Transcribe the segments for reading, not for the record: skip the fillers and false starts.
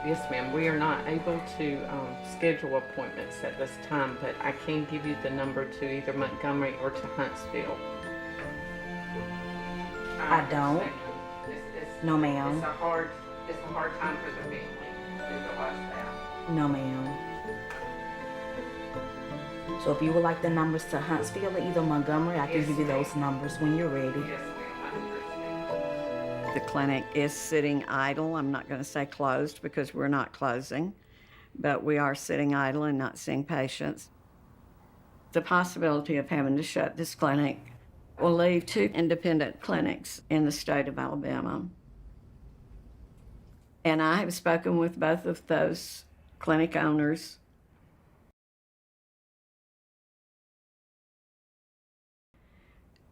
Yes, ma'am. We are not able to schedule appointments at this time, but I can give you the number to either Montgomery or to Huntsville. I don't. No, ma'am. It's a hard time for the family. We realize that. No, ma'am. So if you would like the numbers to Huntsville or either Montgomery, I can Yes, give you ma'am. those numbers when you're ready. Yes, ma'am. I understand. The clinic is sitting idle. I'm not going to say closed because we're not closing, but we are sitting idle and not seeing patients. The possibility of having to shut this clinic will leave 2 independent clinics in the state of Alabama. And I have spoken with both of those clinic owners.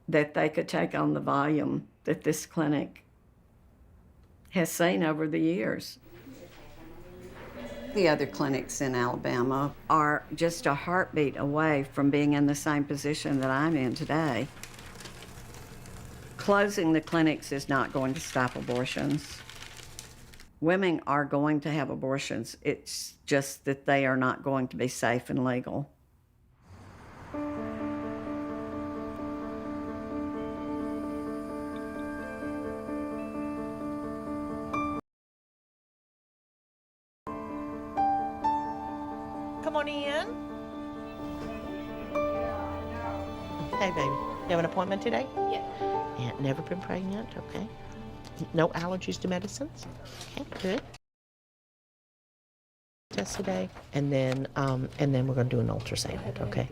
That they could take on the volume that this clinic has seen over the years. The other clinics in Alabama are just a heartbeat away from being in the same position that I'm in today. Closing the clinics is not going to stop abortions. Women are going to have abortions. It's just that they are not going to be safe and legal. Come on in. Hey, baby. You have an appointment today? Yeah. Yeah, never been pregnant, okay. No allergies to medicines? Okay, good. Test today, and then we're gonna do an ultrasound, okay?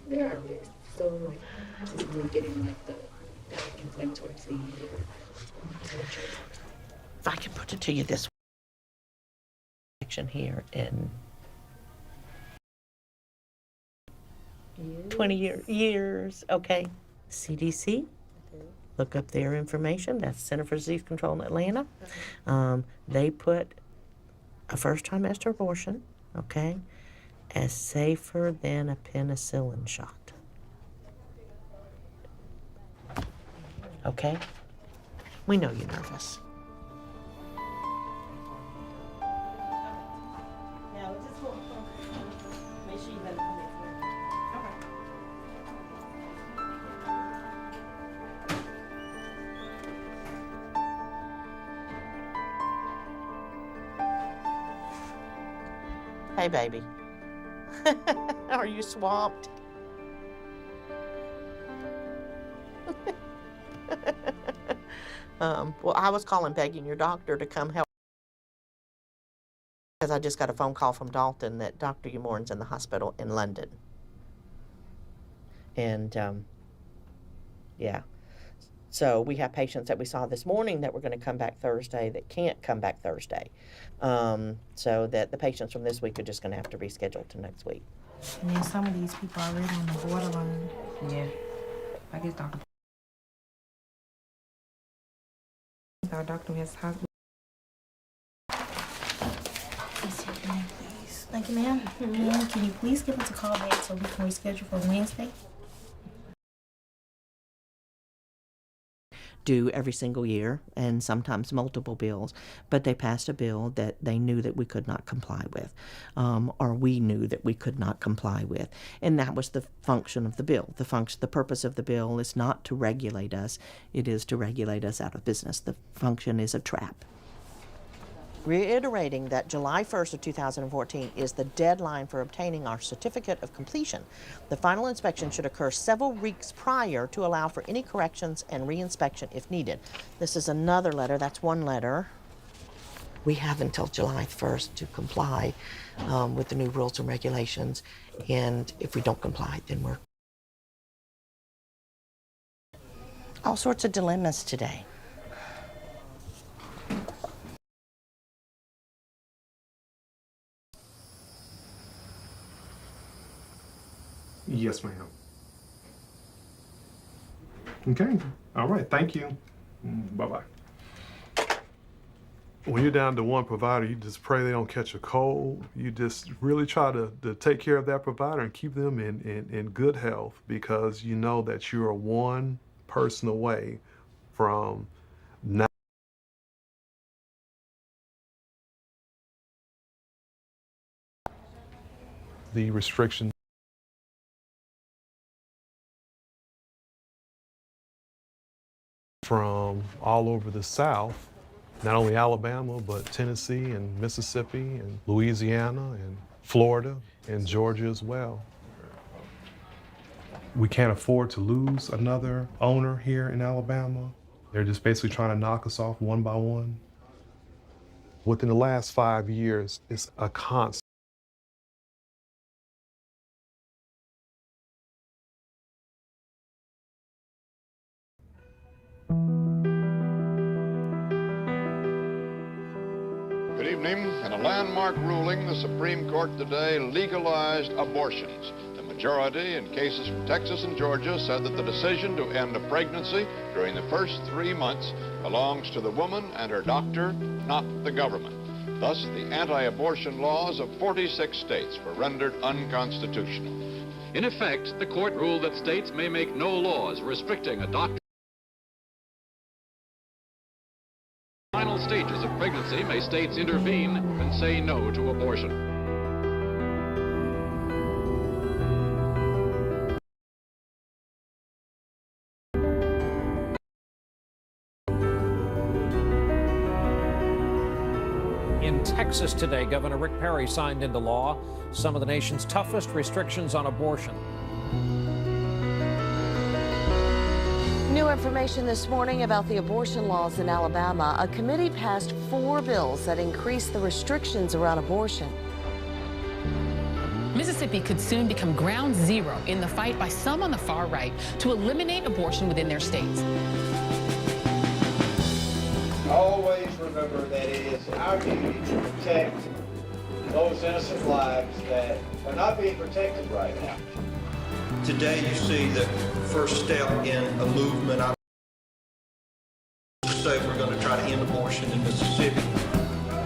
Where are we? So, like, this is really getting like the like towards the If I can put it to you this way. Section here in 20 years, okay. CDC, look up their information. That's Center for Disease Control in Atlanta. They put a first trimester abortion, okay, as safer than a penicillin shot. Okay? We know you're nervous. Hey, baby. Are you swamped? Well, I was calling begging your doctor to come help because I just got a phone call from Dalton that Dr. Umorn's in the hospital in London. And, yeah. So we have patients that we saw this morning that were going to come back Thursday that can't come back Thursday. So that the patients from this week are just going to have to reschedule to next week. And then some of these people are already on the borderline. Yeah. I guess Our doctor has hospital. Thank you, ma'am. Can you please give us a call back so we can reschedule for Wednesday? Do every single year and sometimes multiple bills, but they passed a bill that they knew that we could not comply with, or we knew that we could not comply with, and that was the function of the bill. The purpose of the bill is not to regulate us, it is to regulate us out of business. The function is a trap. Reiterating that July 1st of 2014 is the deadline for obtaining our certificate of completion. The final inspection should occur several weeks prior to allow for any corrections and reinspection if needed. This is another letter, that's one letter. We have until July 1st to comply with the new rules and regulations, and if we don't comply, then we're all sorts of dilemmas today. Yes, ma'am. Okay. All right. Thank you. Bye-bye. When you're down to one provider, you just pray they don't catch a cold. You just really try to take care of that provider and keep them in good health, because you know that you're one person away from the restriction from all over the South, not only Alabama, but Tennessee and Mississippi and Louisiana and Florida and Georgia as well. We can't afford to lose another owner here in Alabama. They're just basically trying to knock us off one by one. Within the last 5 years, it's a constant. Good evening. In a landmark ruling, the Supreme Court today legalized abortions. The majority in cases from Texas and Georgia said that the decision to end a pregnancy during the first 3 months belongs to the woman and her doctor, not the government. Thus, the anti-abortion laws of 46 states were rendered unconstitutional. In effect, the court ruled that states may make no laws restricting a doctor. Final stages of pregnancy, may states intervene and say no to abortion. In Texas today, Governor Rick Perry signed into law some of the nation's toughest restrictions on abortion. New information this morning about the abortion laws in Alabama. A committee passed 4 bills that increase the restrictions around abortion. Mississippi could soon become ground zero in the fight by some on the far right to eliminate abortion within their states. Always remember that it is our duty to protect those innocent lives that are not being protected right now. Today you see the first step in a movement. I say we're going to try to end abortion in Mississippi.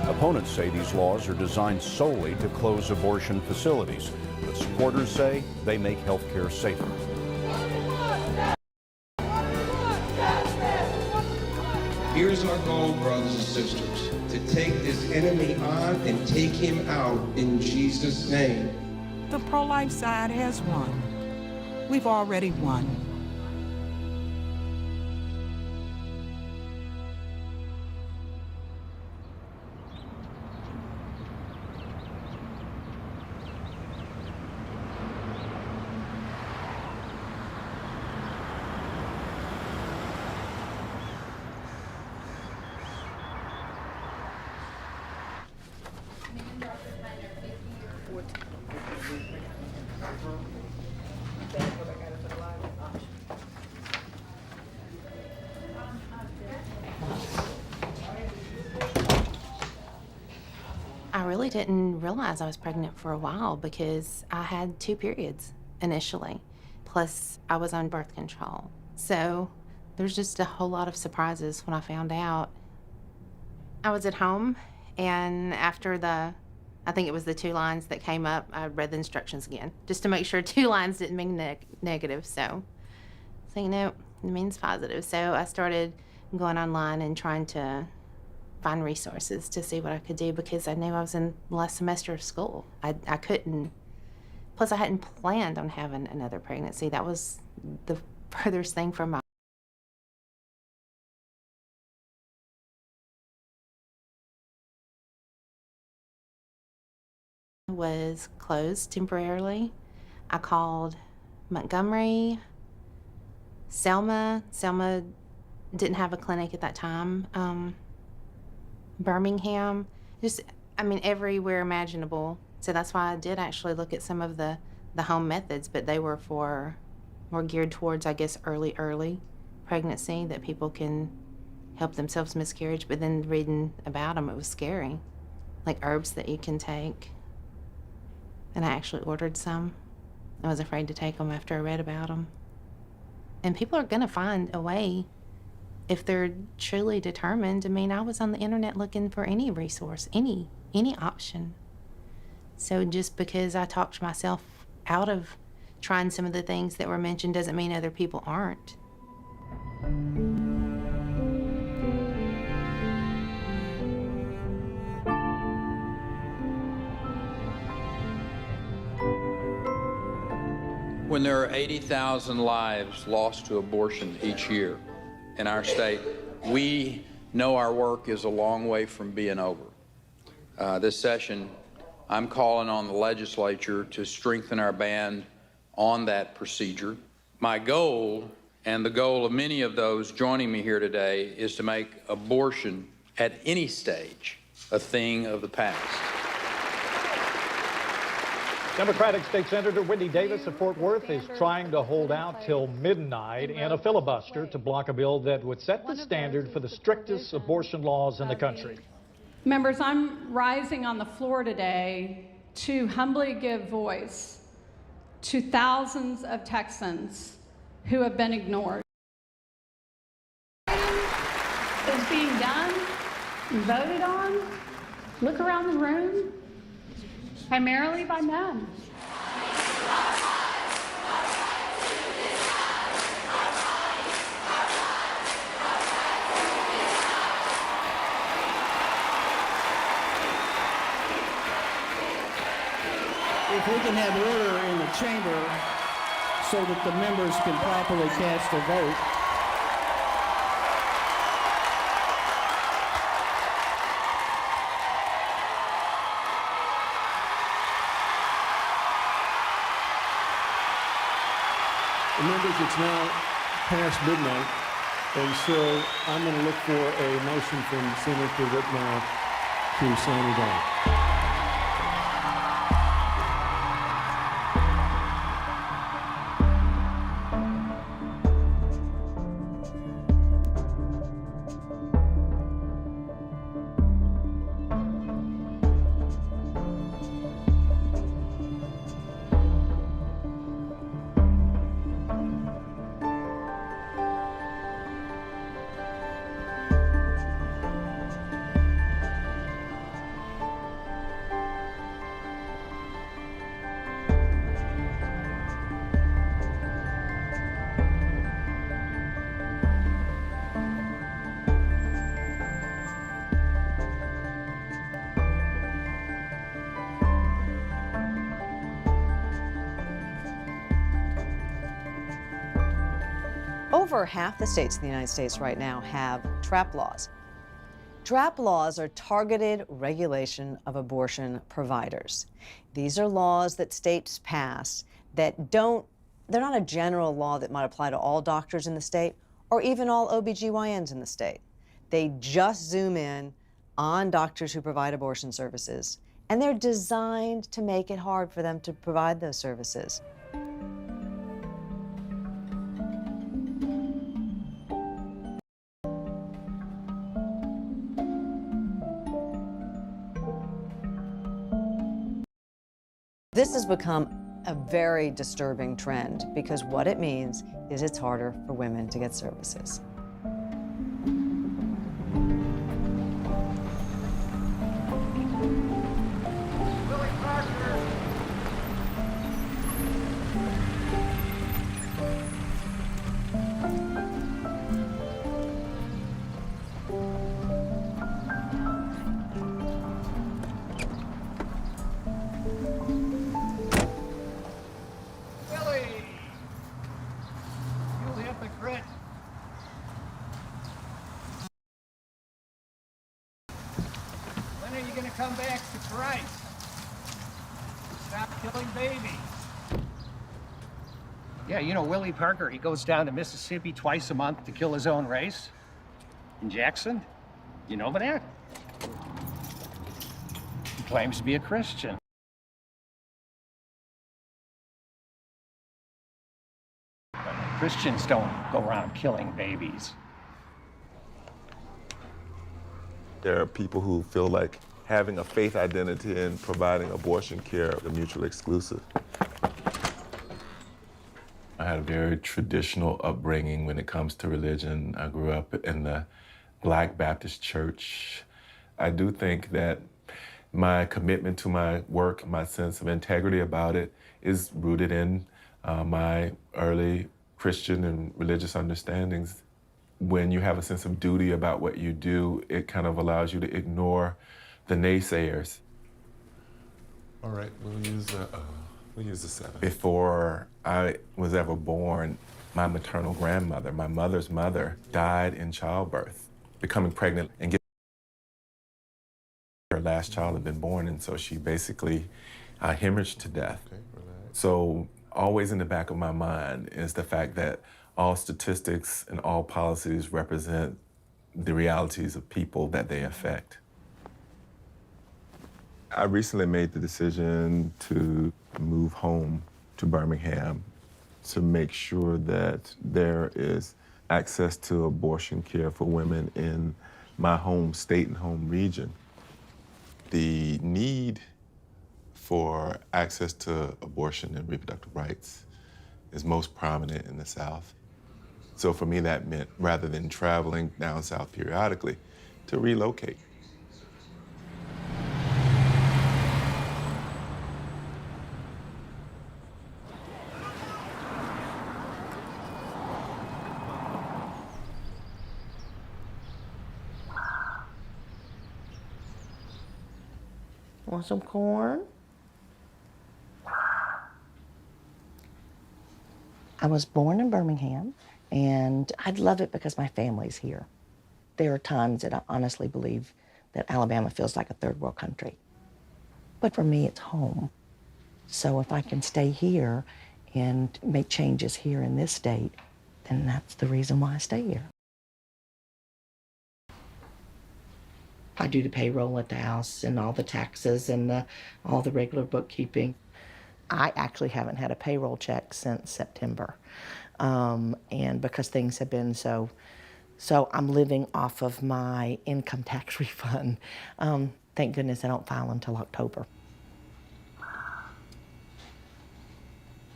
Opponents say these laws are designed solely to close abortion facilities, but supporters say they make health care safer. Here's our goal, brothers and sisters, to take this enemy on and take him out in Jesus' name. The pro-life side has won. We've already won. I really didn't realize I was pregnant for a while because I had 2 periods initially, plus I was on birth control. So there's just a whole lot of surprises when I found out. I was at home, and after I think it was the 2 lines that came up, I read the instructions again, just to make sure 2 lines didn't mean negative. So you know, it means positive. So I started going online and trying to find resources to see what I could do, because I knew I was in the last semester of school. I couldn't, plus I hadn't planned on having another pregnancy. That was the furthest thing from my was closed temporarily. I called Montgomery, Selma didn't have a clinic at that time. Birmingham, everywhere imaginable. So that's why I did actually look at some of the home methods, but they were more geared towards, I guess, early pregnancy, that people can help themselves miscarriage. But then reading about them, it was scary, like herbs that you can take. And I actually ordered some. I was afraid to take them after I read about them. And people are gonna find a way if they're truly determined. I mean, I was on the internet looking for any resource, any option. So just because I talked myself out of trying some of the things that were mentioned doesn't mean other people aren't. When there are 80,000 lives lost to abortion each year in our state, we know our work is a long way from being over. This session, I'm calling on the legislature to strengthen our ban on that procedure. My goal, and the goal of many of those joining me here today, is to make abortion at any stage a thing of the past. Democratic State Senator Whitney Davis of Fort Worth is trying to hold out till midnight in a filibuster to block a bill that would set the standard for the strictest abortion laws in the country. Members, I'm rising on the floor today to humbly give voice to thousands of Texans who have been ignored. It's being done, voted on, look around the room, primarily by men. If we can have order in the chamber so that the members can properly cast their vote. Members, it's now past midnight, and so I'm going to look for a motion from Senator Whitmire to sign it down. Over half the states in the United States right now have TRAP laws. TRAP laws are targeted regulation of abortion providers. These are laws that states pass that they're not a general law that might apply to all doctors in the state or even all OBGYNs in the state. They just zoom in on doctors who provide abortion services, and they're designed to make it hard for them to provide those services. This has become a very disturbing trend because what it means is it's harder for women to get services. When are you going to come back to Christ? Stop killing babies. Yeah, you know, Willie Parker, he goes down to Mississippi twice a month to kill his own race. In Jackson, you know that? He claims to be a Christian. But Christians don't go around killing babies. There are people who feel like having a faith identity and providing abortion care are mutually exclusive. I had a very traditional upbringing when it comes to religion. I grew up in the Black Baptist Church. I do think that my commitment to my work, my sense of integrity about it, is rooted in my early Christian and religious understandings. When you have a sense of duty about what you do, it kind of allows you to ignore the naysayers. All right, we'll use the 7. Before I was ever born, my maternal grandmother, my mother's mother, died in childbirth, becoming pregnant and her last child had been born, and so she basically hemorrhaged to death. So always in the back of my mind is the fact that all statistics and all policies represent the realities of people that they affect. I recently made the decision to move home to Birmingham to make sure that there is access to abortion care for women in my home state and home region. The need for access to abortion and reproductive rights is most prominent in the South. So for me, that meant, rather than traveling down south periodically, to relocate. Want some corn? I was born in Birmingham, and I'd love it because my family's here. There are times that I honestly believe that Alabama feels like a third world country. But for me, it's home. So if I can stay here and make changes here in this state, then that's the reason why I stay here. I do the payroll at the house and all the taxes and all the regular bookkeeping. I actually haven't had a payroll check since September. And because things have been so I'm living off of my income tax refund. Thank goodness I don't file until October.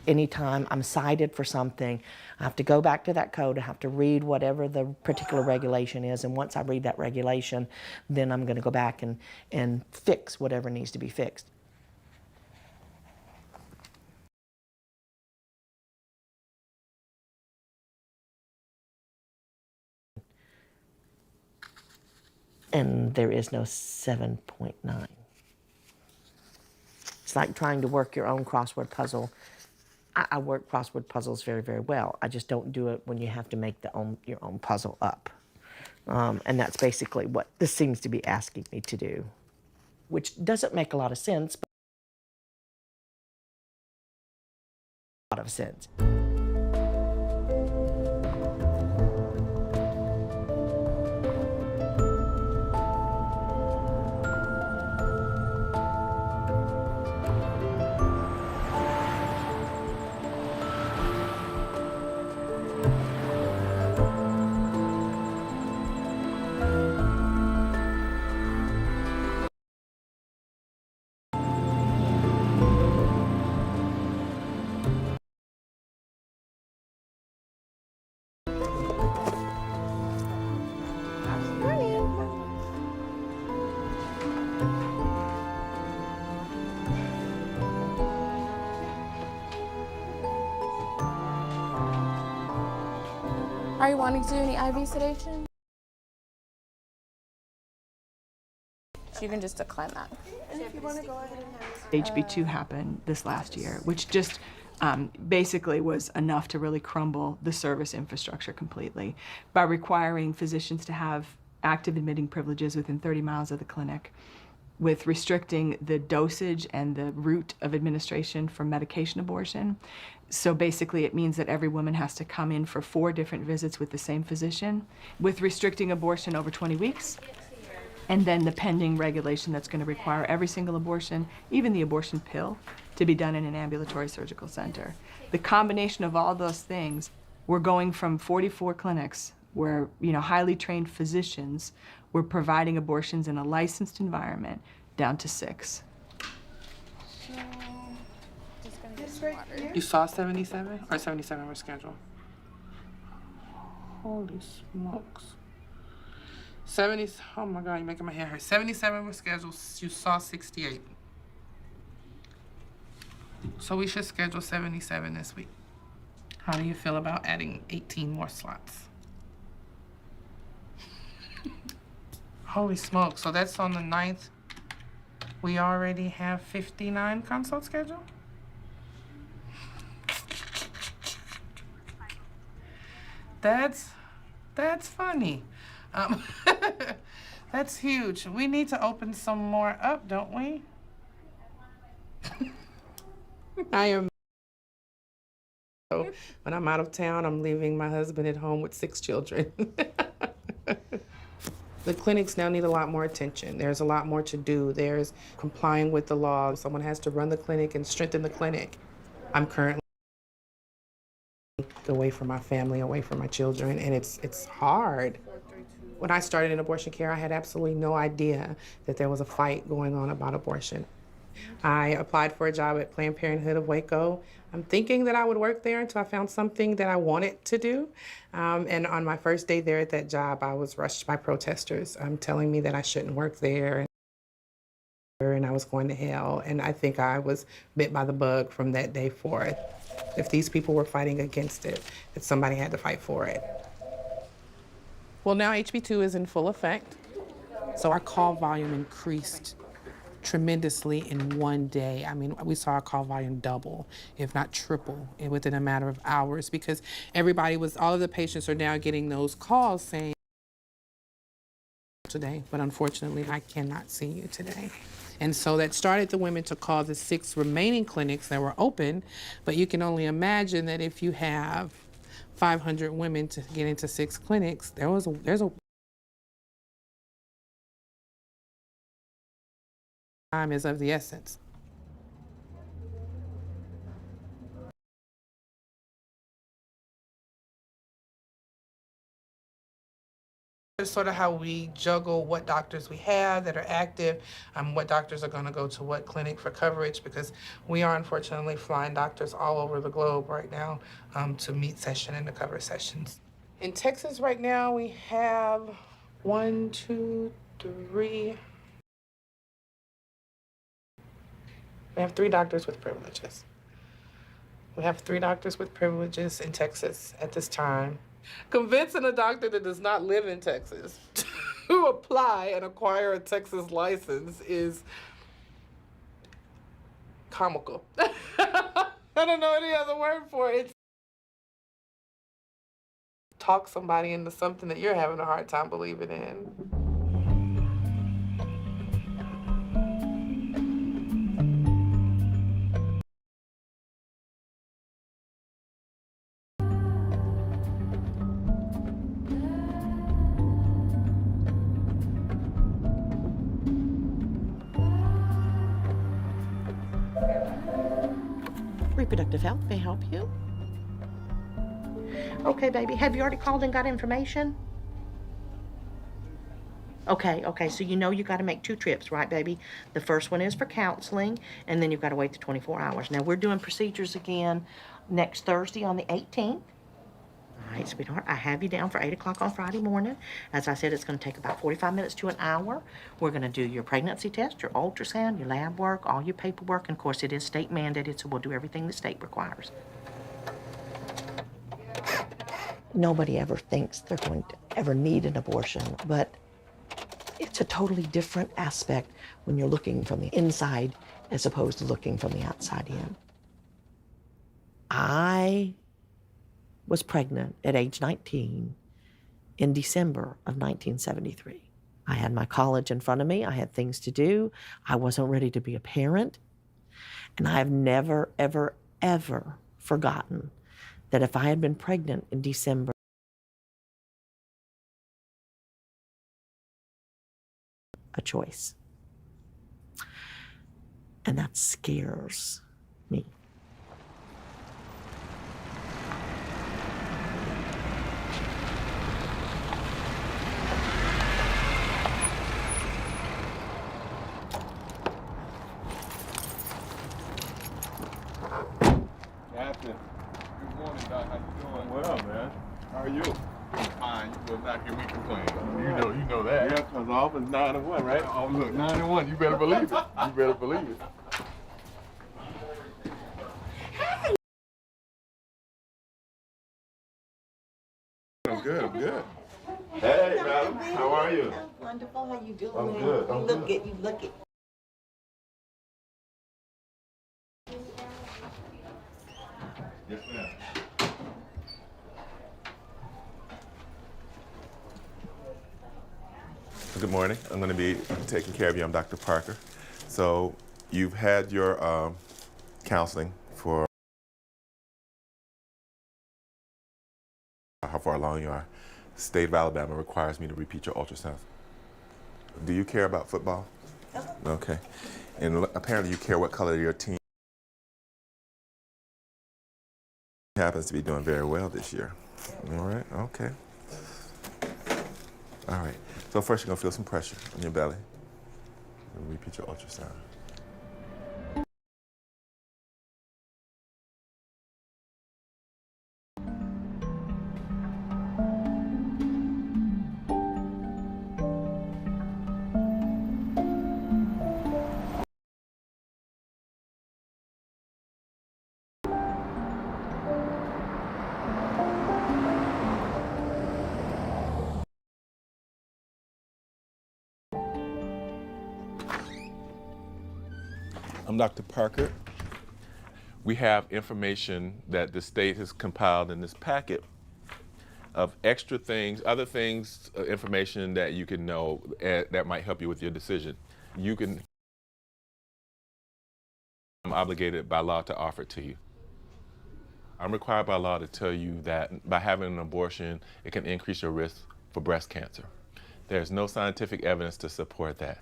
Anytime I'm cited for something, I have to go back to that code. I have to read whatever the particular regulation is. And once I read that regulation, then I'm going to go back and fix whatever needs to be fixed. And there is no 7.9. It's like trying to work your own crossword puzzle. I work crossword puzzles very, very well. I just don't do it when you have to make your own puzzle up. And that's basically what this seems to be asking me to do, which doesn't make a lot of sense, but a lot of sense. Are you wanting to do any IV sedation? You can just decline that. And if you want to go ahead and have HB2 happened this last year, which just basically was enough to really crumble the service infrastructure completely by requiring physicians to have active admitting privileges within 30 miles of the clinic, with restricting the dosage and the route of administration for medication abortion. So basically it means that every woman has to come in for 4 different visits with the same physician, with restricting abortion over 20 weeks, and then the pending regulation that's going to require every single abortion, even the abortion pill, to be done in an ambulatory surgical center. The combination of all those things, we're going from 44 clinics where highly trained physicians were providing abortions in a licensed environment down to 6. You saw 77 or 77 was scheduled? Holy smokes. 70, oh my God, you're making my hair hurt. 77 was scheduled, you saw 68. So we should schedule 77 this week. How do you feel about adding 18 more slots? Holy smokes, so that's on the 9th. We already have 59 consults scheduled? That's funny. That's huge. We need to open some more up, don't we? I am. When I'm out of town, I'm leaving my husband at home with 6 children. The clinics now need a lot more attention. There's a lot more to do. There's complying with the law. Someone has to run the clinic and strengthen the clinic. I'm currently away from my family, away from my children, and it's hard. When I started in abortion care, I had absolutely no idea that there was a fight going on about abortion. I applied for a job at Planned Parenthood of Waco. I'm thinking that I would work there until I found something that I wanted to do. And on my first day there at that job, I was rushed by protesters telling me that I shouldn't work there and I was going to hell. And I think I was bit by the bug from that day forth. If these people were fighting against it, that somebody had to fight for it. Well, now HB2 is in full effect. So our call volume increased tremendously in one day. I mean, we saw our call volume double, if not triple, within a matter of hours, because all of the patients are now getting those calls saying, today, but unfortunately, I cannot see you today. And so that started the women to call the 6 remaining clinics that were open, but you can only imagine that if you have 500 women to get into 6 clinics, there's a time is of the essence. It's sort of how we juggle what doctors we have that are active, what doctors are going to go to what clinic for coverage, because we are unfortunately flying doctors all over the globe right now to meet session and to cover sessions. In Texas right now, we have 1, 2, 3. We have 3 doctors with privileges. We have 3 doctors with privileges in Texas at this time. Convincing a doctor that does not live in Texas to apply and acquire a Texas license is comical. I don't know any other word for it. Talk somebody into something that you're having a hard time believing in. Reproductive health may help you. Okay, baby. Have you already called and got information? Okay, so you know you got to make 2 trips, right, baby? The first one is for counseling, and then you've got to wait the 24 hours. Now, we're doing procedures again next Thursday on the 18th. All right, sweetheart, I have you down for 8 o'clock on Friday morning. As I said, it's going to take about 45 minutes to an hour. We're going to do your pregnancy test, your ultrasound, your lab work, all your paperwork. And, of course, it is state mandated, so we'll do everything the state requires. Nobody ever thinks they're going to ever need an abortion, but it's a totally different aspect when you're looking from the inside as opposed to looking from the outside in. I was pregnant at age 19 in December of 1973. I had my college in front of me. I had things to do. I wasn't ready to be a parent. And I have never, ever, ever forgotten that if I had been pregnant in December, a choice. And that scares me. Captain, good morning, Doc. How you doing? Well, man. How are you? Fine. You will not hear me complain. You know that. Yeah, because the office 9-1, right? Oh, look, 9-1. You better believe it. You better believe it. I'm good. Hey, madam. How are you? Wonderful. How you doing? I'm good. You look it. You look it. Yes, ma'am. Good morning. I'm going to be taking care of you. I'm Dr. Parker. So you've had your counseling for how far along you are. The state of Alabama requires me to repeat your ultrasound. Do you care about football? Okay. And apparently you care what color your team happens to be doing very well this year. All right, okay. All right, so first you're gonna feel some pressure on your belly. And repeat your ultrasound. I'm Dr. Parker. We have information that the state has compiled in this packet of extra things, other things, information that you can know that might help you with your decision. I'm obligated by law to offer it to you. I'm required by law to tell you that by having an abortion, it can increase your risk for breast cancer. There's no scientific evidence to support that.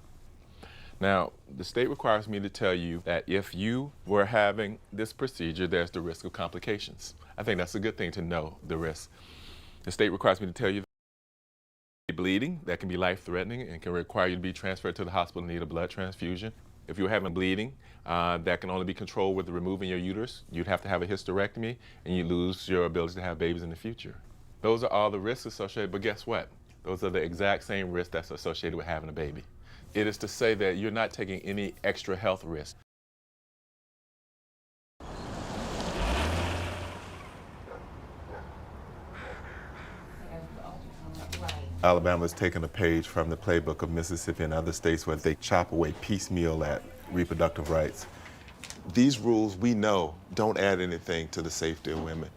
Now, the state requires me to tell you that if you were having this procedure, there's the risk of complications. I think that's a good thing to know, the risk. The state requires me to tell you that bleeding, that can be life-threatening and can require you to be transferred to the hospital and need a blood transfusion. If you're having bleeding, that can only be controlled with removing your uterus. You'd have to have a hysterectomy and you lose your ability to have babies in the future. Those are all the risks associated, but guess what? Those are the exact same risks that's associated with having a baby. It is to say that you're not taking any extra health risk. Alabama has taken a page from the playbook of Mississippi and other states where they chop away piecemeal at reproductive rights. These rules, we know, don't add anything to the safety of women.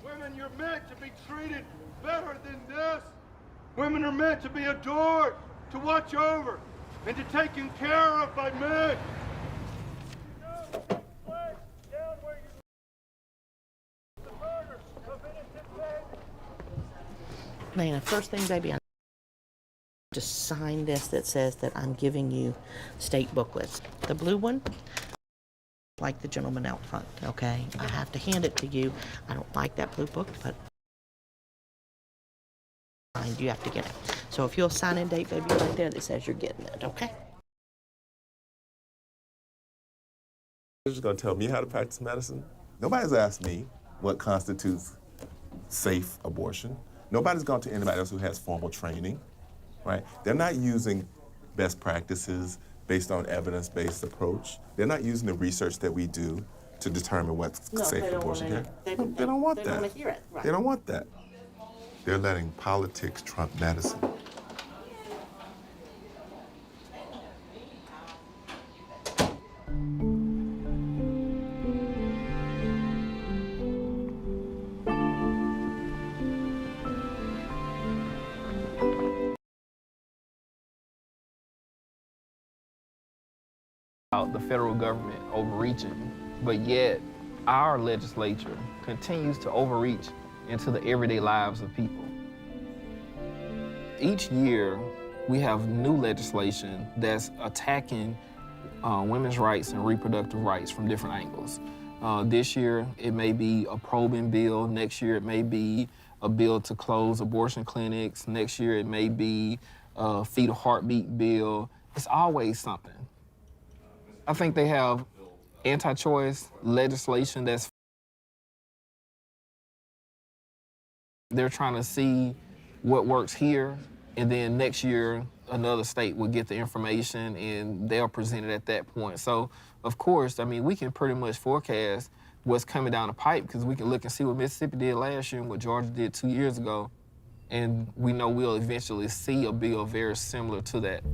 Women, you're meant to be treated better than this. Women are meant to be adored, to watch over, and to taken care of by men. Man, first thing, baby, I just sign this that says that I'm giving you state booklets. The blue one, like the gentleman out front, okay? I have to hand it to you. I don't like that blue book, but you have to get it. So if you'll sign in date, baby, right there that says you're getting it, okay? You're just gonna tell me how to practice medicine? Nobody's asked me what constitutes safe abortion. Nobody's gone to anybody else who has formal training, right? They're not using best practices based on evidence-based approach. They're not using the research that we do to determine what's safe abortion care. They don't want that. They don't want to hear it. Right. They don't want that. They're letting politics trump medicine. The federal government overreaching, but yet our legislature continues to overreach into the everyday lives of people. Each year, we have new legislation that's attacking women's rights and reproductive rights from different angles. This year, it may be a probing bill. Next year, it may be a bill to close abortion clinics. Next year, it may be a fetal heartbeat bill. It's always something. I think they have anti-choice legislation they're trying to see what works here, and then next year another state will get the information and they'll present it at that point. So, of course, I mean, we can pretty much forecast what's coming down the pipe because we can look and see what Mississippi did last year and what Georgia did 2 years ago, and we know we'll eventually see a bill very similar to that.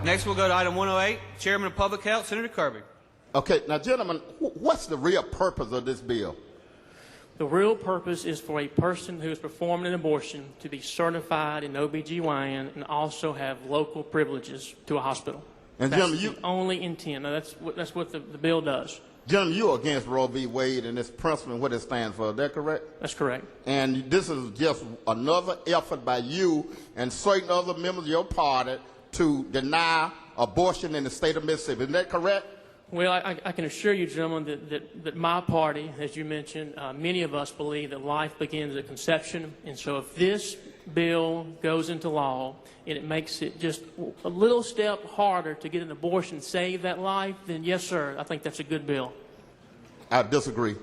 Next, we'll go to item 108, Chairman of Public Health, Senator Kirby. Okay, now, gentlemen, what's the real purpose of this bill? The real purpose is for a person who is performing an abortion to be certified in OBGYN and also have local privileges to a hospital. And that's gentlemen, the only intent. Now, that's what the bill does. Gentlemen, you're against Roe v. Wade and its principle and what it stands for. Is that correct? That's correct. And this is just another effort by you and certain other members of your party to deny abortion in the state of Mississippi. Isn't that correct? Well, I can assure you, gentlemen, that my party, as you mentioned, many of us believe that life begins at conception. And so if this bill goes into law and it makes it just a little step harder to get an abortion and save that life, then yes, sir, I think that's a good bill. I disagree.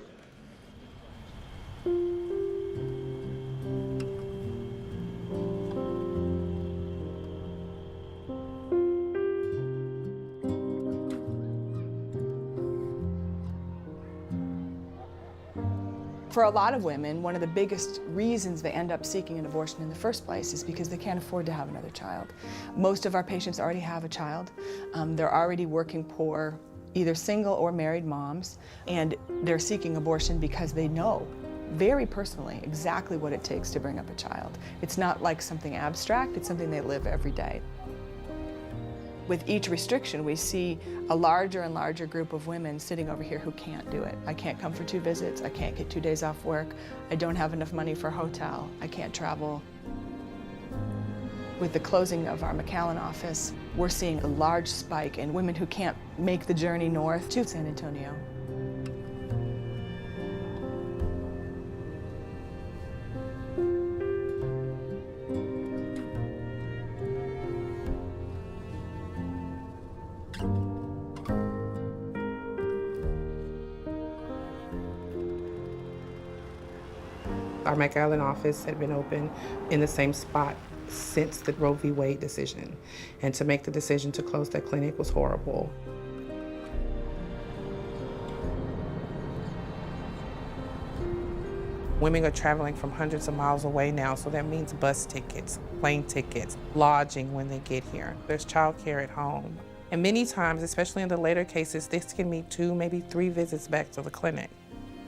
For a lot of women, one of the biggest reasons they end up seeking an abortion in the first place is because they can't afford to have another child. Most of our patients already have a child. They're already working poor, either single or married moms, and they're seeking abortion because they know very personally exactly what it takes to bring up a child. It's not like something abstract, it's something they live every day. With each restriction, we see a larger and larger group of women sitting over here who can't do it. I can't come for 2 visits, I can't get 2 days off work, I don't have enough money for a hotel, I can't travel. With the closing of our McAllen office, we're seeing a large spike in women who can't make the journey north to San Antonio. Our McAllen office had been open in the same spot since the Roe v. Wade decision. And to make the decision to close that clinic was horrible. Women are traveling from hundreds of miles away now, so that means bus tickets, plane tickets, lodging when they get here. There's childcare at home. And many times, especially in the later cases, this can mean 2, maybe 3 visits back to the clinic,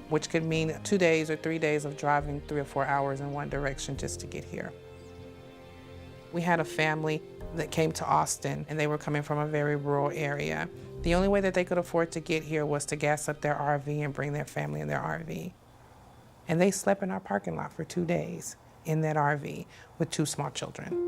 which could mean 2 days or 3 days of driving 3 or 4 hours in one direction just to get here. We had a family that came to Austin, and they were coming from a very rural area. The only way that they could afford to get here was to gas up their RV and bring their family in their RV. And they slept in our parking lot for 2 days in that RV with 2 small children.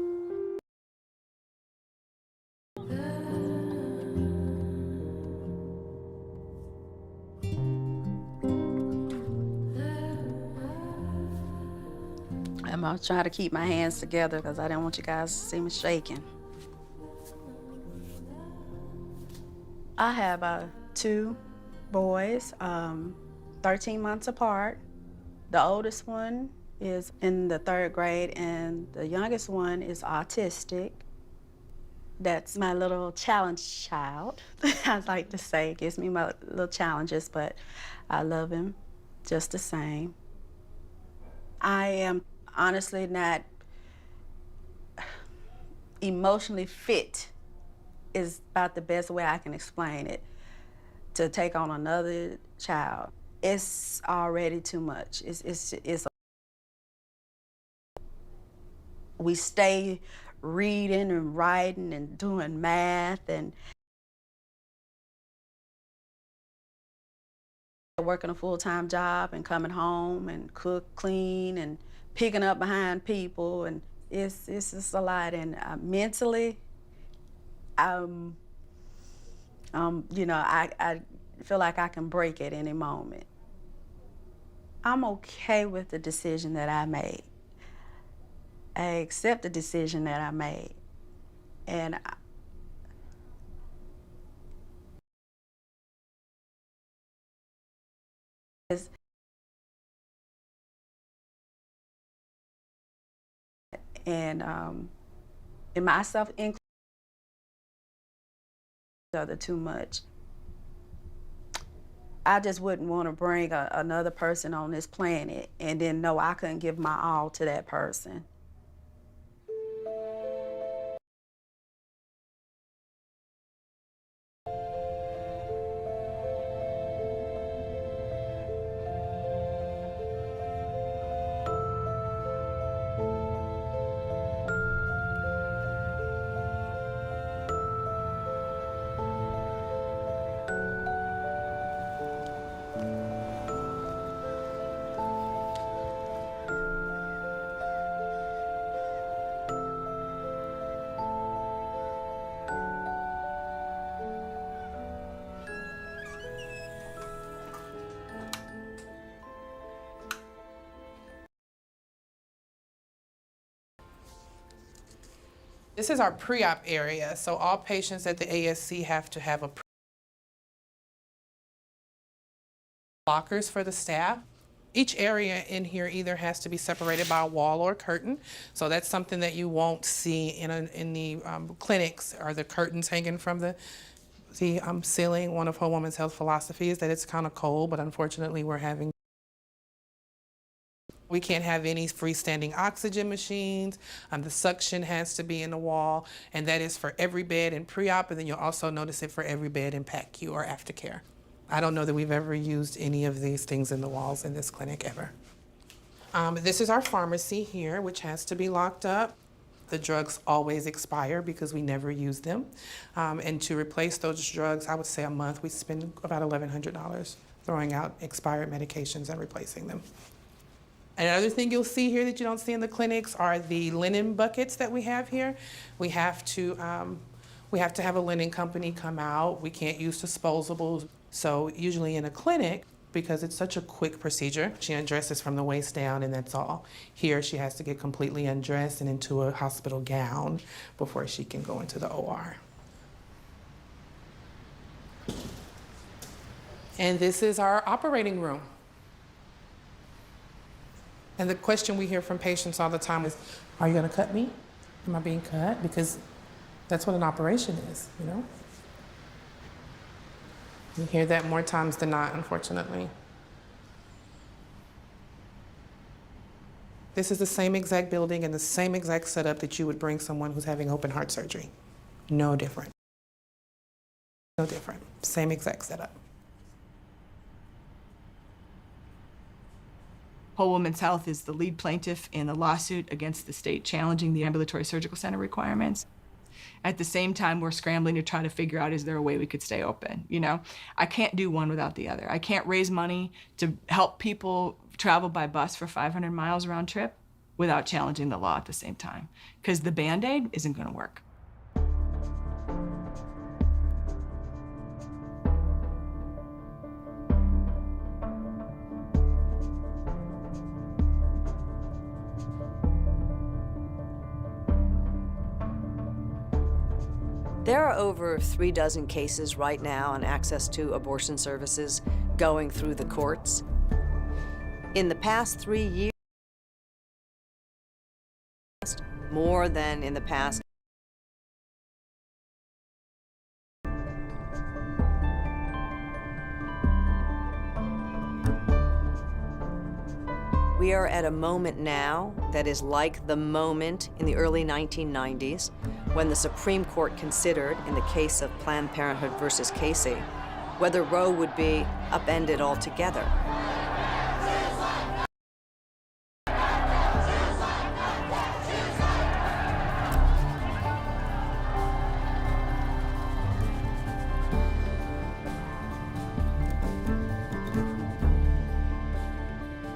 I'm gonna try to keep my hands together because I don't want you guys to see me shaking. I have 2 boys, 13 months apart. The oldest one is in the 3rd grade and the youngest one is autistic. That's my little challenge child, I like to say. It gives me my little challenges, but I love him just the same. I am honestly not emotionally fit is about the best way I can explain it, to take on another child. It's already too much. We stay reading and writing and doing math and working a full-time job and coming home and cook, clean, and picking up behind people, and it's just a lot. And mentally, you know, I feel like I can break at any moment. I'm okay with the decision that I made. I accept the decision that I made, and and myself included, other too much. I just wouldn't want to bring another person on this planet and then know I couldn't give my all to that person. This is our pre-op area, so all patients at the ASC have to have lockers for the staff. Each area in here either has to be separated by a wall or a curtain, so that's something that you won't see in the clinics, or the curtains hanging from the ceiling. One of Whole Woman's Health philosophies is that it's kind of cold, but unfortunately we can't have any freestanding oxygen machines. The suction has to be in the wall, and that is for every bed in pre-op, and then you'll also notice it for every bed in PACU or aftercare. I don't know that we've ever used any of these things in the walls in this clinic ever. This is our pharmacy here, which has to be locked up. The drugs always expire because we never use them. And to replace those drugs, I would say a month, we spend about $1,100 throwing out expired medications and replacing them. Another thing you'll see here that you don't see in the clinics are the linen buckets that we have here. We have to have a linen company come out. We can't use disposables. So usually in a clinic, because it's such a quick procedure, she undresses from the waist down and that's all. Here she has to get completely undressed and into a hospital gown before she can go into the OR. And this is our operating room. And the question we hear from patients all the time is, are you gonna cut me? Am I being cut? Because that's what an operation is, you know? You hear that more times than not, unfortunately. This is the same exact building and the same exact setup that you would bring someone who's having open heart surgery. No different. No different. Same exact setup. Whole Woman's Health is the lead plaintiff in a lawsuit against the state challenging the ambulatory surgical center requirements. At the same time, we're scrambling to try to figure out, is there a way we could stay open? You know, I can't do one without the other. I can't raise money to help people travel by bus for 500 miles round trip without challenging the law at the same time, because the Band-Aid isn't going to work. There are over 3 dozen cases right now on access to abortion services going through the courts. In the past 3 years, more than in the past. We are at a moment now that is like the moment in the early 1990s when the Supreme Court considered, in the case of Planned Parenthood versus Casey, whether Roe would be upended altogether.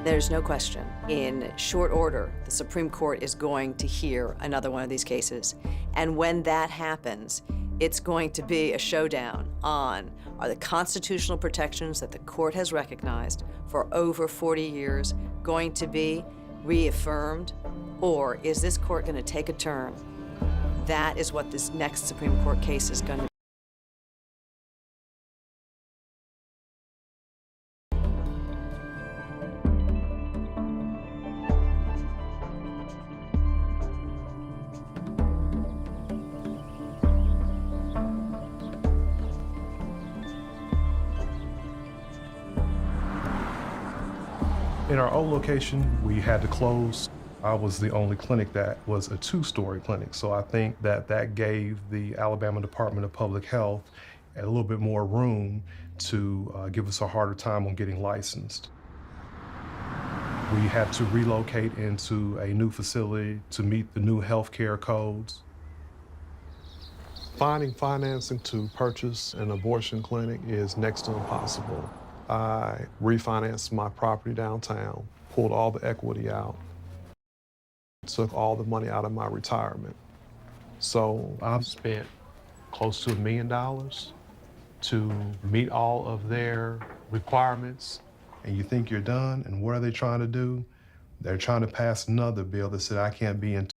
There's no question. In short order, the Supreme Court is going to hear another one of these cases. And when that happens, it's going to be a showdown on, are the constitutional protections that the court has recognized for over 40 years going to be reaffirmed, or is this court going to take a turn? That is what this next Supreme Court case is going to be. In our old location, we had to close. I was the only clinic that was a 2-story clinic, so I think that gave the Alabama Department of Public Health a little bit more room to give us a harder time on getting licensed. We had to relocate into a new facility to meet the new healthcare codes. Finding financing to purchase an abortion clinic is next to impossible. I refinanced my property downtown, pulled all the equity out, took all the money out of my retirement. So I've spent close to $1 million to meet all of their requirements. And you think you're done, and what are they trying to do? They're trying to pass another bill that said I can't be in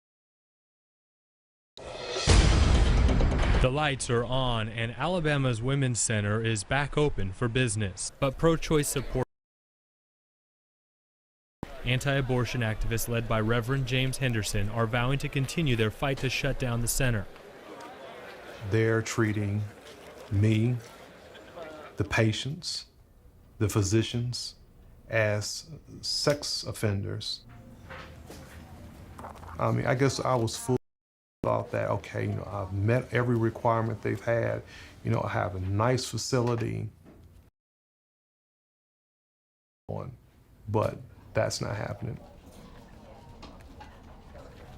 The lights are on and Alabama's Women's Center is back open for business, but pro-choice support anti-abortion activists led by Reverend James Henderson are vowing to continue their fight to shut down the center. They're treating me, the patients, the physicians, as sex offenders. I mean, I guess I was fooled about that. Okay, you know, I've met every requirement they've had. You know, I have a nice facility, but that's not happening.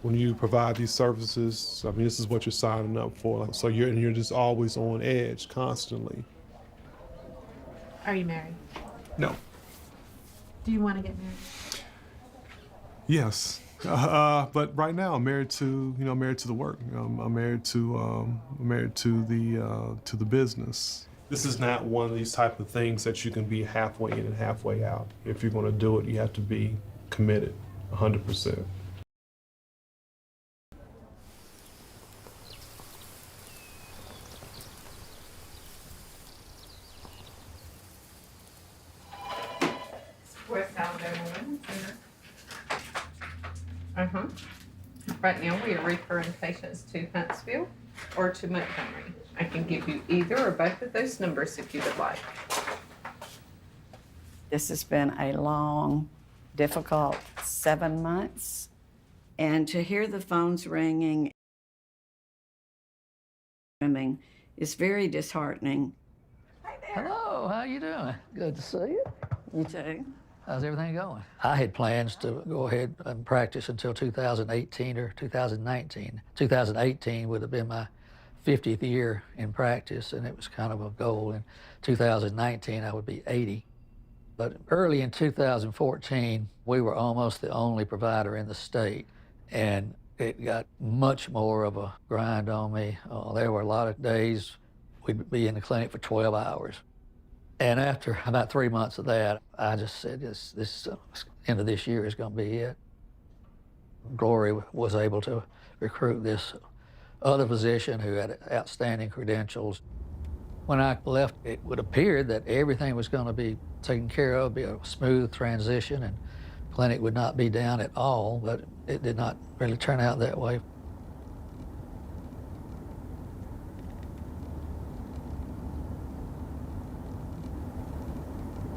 When you provide these services, I mean, this is what you're signing up for. So you're just always on edge constantly. Are you married? No. Do you want to get married? Yes. But right now I'm married to the work. I'm married to the business. This is not one of these type of things that you can be halfway in and halfway out. If you're going to do it, you have to be committed 100%. West Alabama Women's Center. Right now, we are referring patients to Huntsville or to Montgomery. I can give you either or both of those numbers if you would like. This has been a long, difficult 7 months. And to hear the phones ringing is very disheartening. Hello, how you doing? Good to see you. You too. How's everything going? I had plans to go ahead and practice until 2018 or 2019. 2018 would have been my 50th year in practice, and it was kind of a goal. In 2019, I would be 80. But early in 2014, we were almost the only provider in the state, and it got much more of a grind on me. There were a lot of days we'd be in the clinic for 12 hours. And after about 3 months of that, I just said, this end of this year is going to be it. Glory was able to recruit this other physician who had outstanding credentials. When I left, it would appear that everything was going to be taken care of, be a smooth transition, and the clinic would not be down at all, but it did not really turn out that way.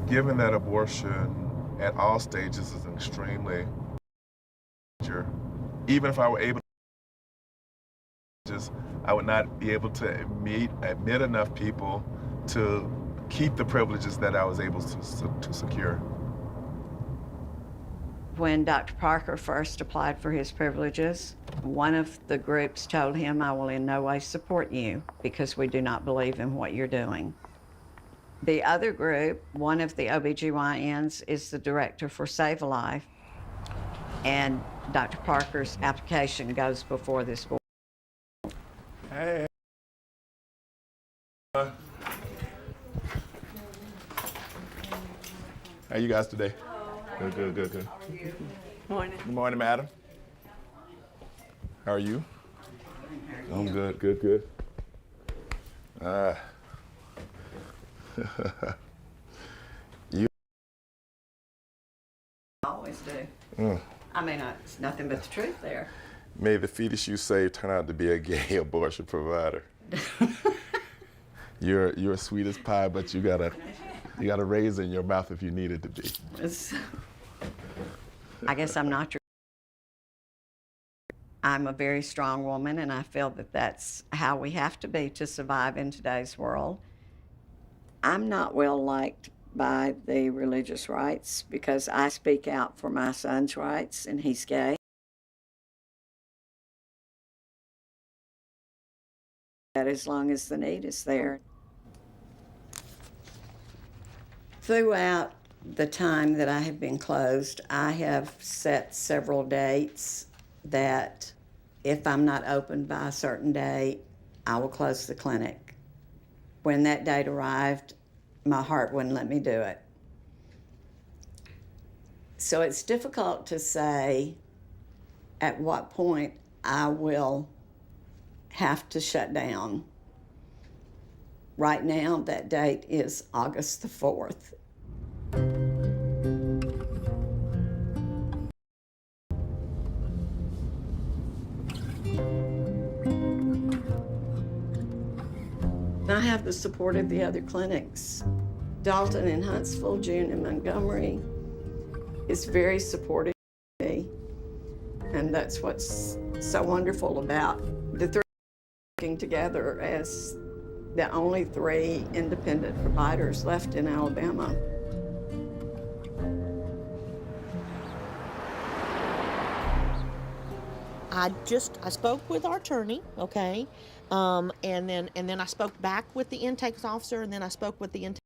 Given that abortion at all stages is extremely major, even if I were able to, I would not be able to admit enough people to keep the privileges that I was able to secure. When Dr. Parker first applied for his privileges, one of the groups told him, "I will in no way support you because we do not believe in what you're doing." The other group, one of the OBGYNs is the director for Save a Life, and Dr. Parker's application goes before this board. Hey. How are you guys today? Good. Morning. Good morning, madam. How are you? I'm good. You Always do. I mean, it's nothing but the truth there. May the fetus you save turn out to be a gay abortion provider. You're sweet as pie, but you got a raisin in your mouth if you need it to be. I guess I'm not your. I'm a very strong woman, and I feel that that's how we have to be to survive in today's world. I'm not well liked by the religious rights because I speak out for my son's rights, and he's gay. That as long as the need is there. Throughout the time that I have been closed, I have set several dates that if I'm not open by a certain date, I will close the clinic. When that date arrived, my heart wouldn't let me do it. So it's difficult to say at what point I will have to shut down Right now, that date is August the 4th. I have the support of the other clinics. Dalton and Huntsville, June and Montgomery is very supportive of me. And that's what's so wonderful about the three working together as the only 3 independent providers left in Alabama. I spoke with our attorney, okay, and then I spoke back with the intake officer, and then I spoke with the intake.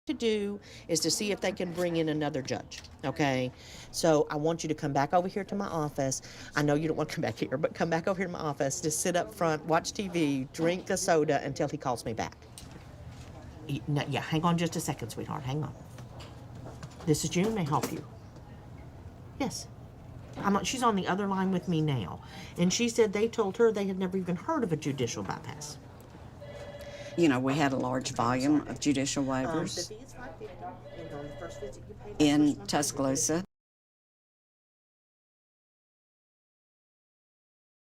To do is to see if they can bring in another judge, okay? So I want you to come back over here to my office. I know you don't want to come back here, but come back over here to my office, just sit up front, watch TV, drink a soda until he calls me back. Yeah, hang on just a second, sweetheart, hang on. This is June, may I help you? Yes. She's on the other line with me now, and she said they told her they had never even heard of a judicial bypass. You know, we had a large volume of judicial waivers in Tuscaloosa.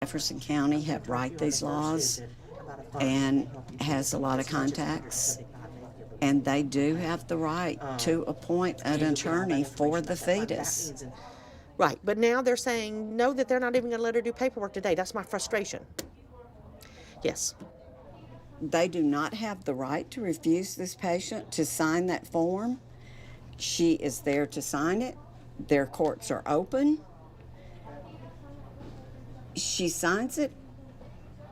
Jefferson County helped write these laws and has a lot of contacts. And they do have the right to appoint an attorney for the fetus. Right, but now they're saying, no, that they're not even going to let her do paperwork today. That's my frustration. Yes. They do not have the right to refuse this patient to sign that form. She is there to sign it. Their courts are open. She signs it.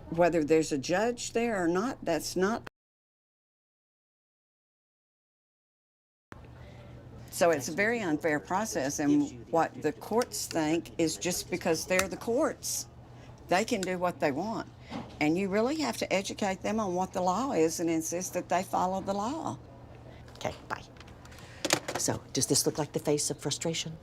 Whether there's a judge there or not, that's not. So it's a very unfair process, and what the courts think is just because they're the courts, they can do what they want. And you really have to educate them on what the law is and insist that they follow the law. Okay, bye. So, does this look like the face of frustration?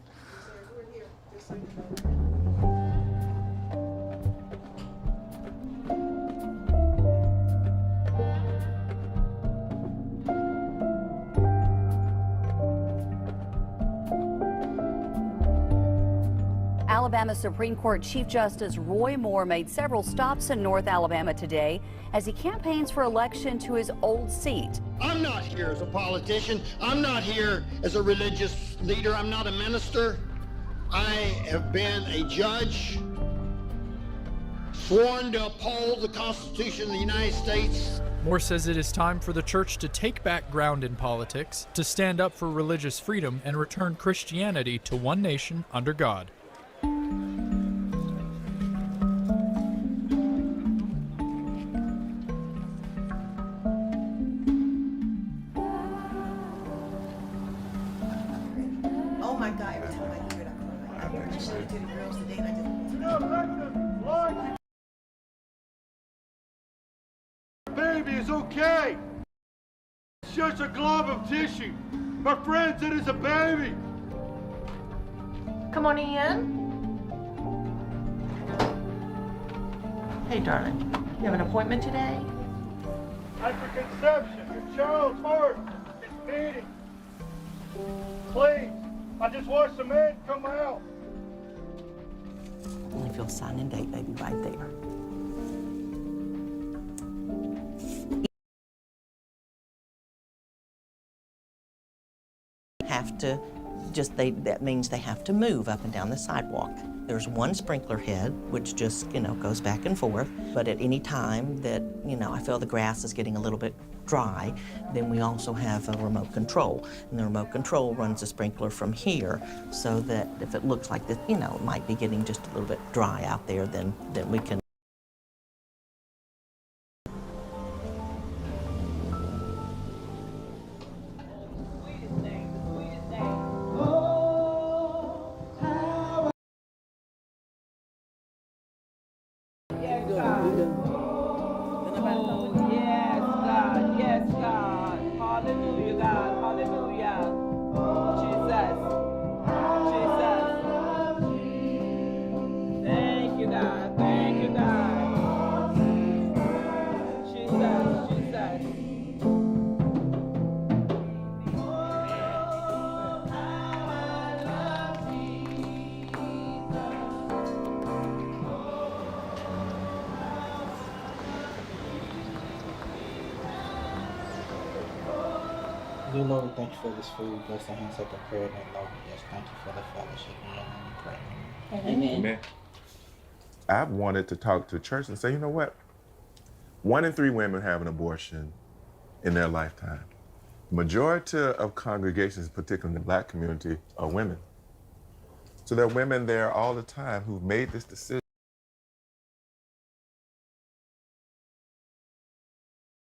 Alabama Supreme Court Chief Justice Roy Moore made several stops in North Alabama today as he campaigns for election to his old seat. I'm not here as a politician. I'm not here as a religious leader. I'm not a minister. I have been a judge, sworn to uphold the Constitution of the United States. Moore says it is time for the church to take back ground in politics, to stand up for religious freedom and return Christianity to one nation under God. Oh my God, every time I hear it, I cry. I showed it to the girls today and I just... Baby is okay. It's just a glob of tissue. My friend said it's a baby. Come on in. Hey, darling, you have an appointment today? After conception, your child's heart is beating. Please, I just watched the man come out. If you'll sign and date, baby, right there. Have to that means they have to move up and down the sidewalk. There's one sprinkler head, which just, goes back and forth. But at any time that, I feel the grass is getting a little bit dry, then we also have a remote control. And the remote control runs the sprinkler from here so that if it looks like that, it might be getting just a little bit dry out there, then we can. Dear Lord, we thank you for this food. Bless the hands of the prayer and Lord, we just thank you for the fellowship and your name we pray. Amen. I've wanted to talk to church and say, you know what? 1 in 3 women have an abortion in their lifetime. Majority of congregations, particularly in the Black community, are women. So there are women there all the time who've made this decision.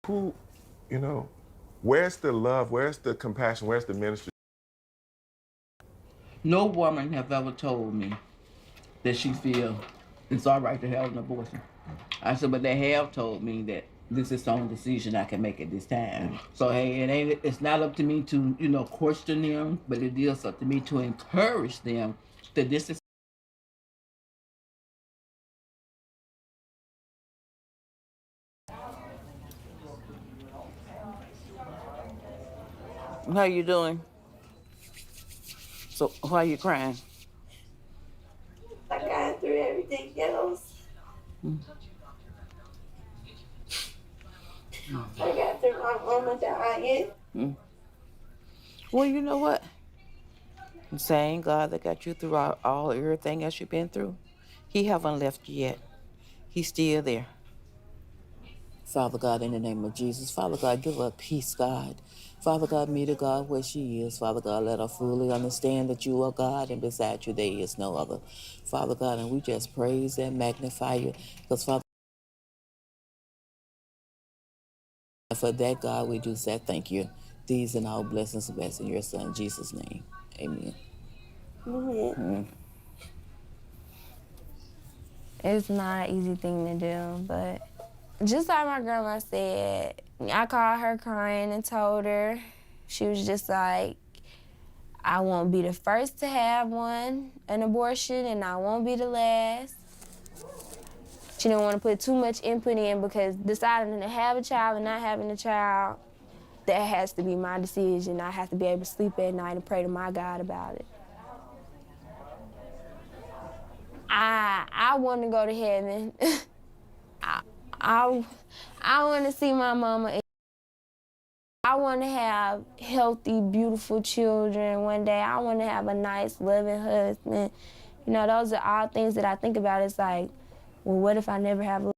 Who, you know, where's the love? Where's the compassion? Where's the ministry? No woman have ever told me that she feel it's all right to have an abortion. I said, but they have told me that this is the only decision I can make at this time. So hey, it's not up to me to, you know, question them, but it is up to me to encourage them that this is. How you doing? So why are you crying? I got through everything else. I got through my mama dying. Well, you know what? The same God that got you through all everything else you've been through, He haven't left you yet. He's still there. Father God, in the name of Jesus, Father God, give her peace, God. Father God, meet her, God, where she is. Father God, let her fully understand that you are God and beside you there is no other. Father God, and we just praise and magnify you. Because, Father, for that, God, we do say thank you. These and all blessings and blessings in your Son, Jesus' name. Amen. Amen. It's not an easy thing to do, but just like my grandma said, I called her crying and told her. She was just like, I won't be the first to have an abortion, and I won't be the last. She didn't want to put too much input in because deciding to have a child and not having a child, that has to be my decision. I have to be able to sleep at night and pray to my God about it. I want to go to heaven. I want to see my mama. I want to have healthy, beautiful children one day. I want to have a nice, loving husband. You know, those are all things that I think about. It's like, well, what if I never have a...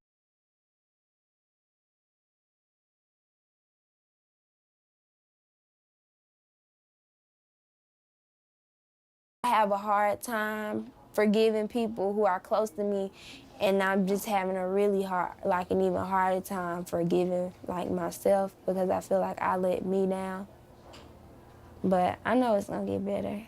I have a hard time forgiving people who are close to me, and I'm just having a really hard, like an even harder time forgiving like myself because I feel like I let me down. But I know it's gonna get better.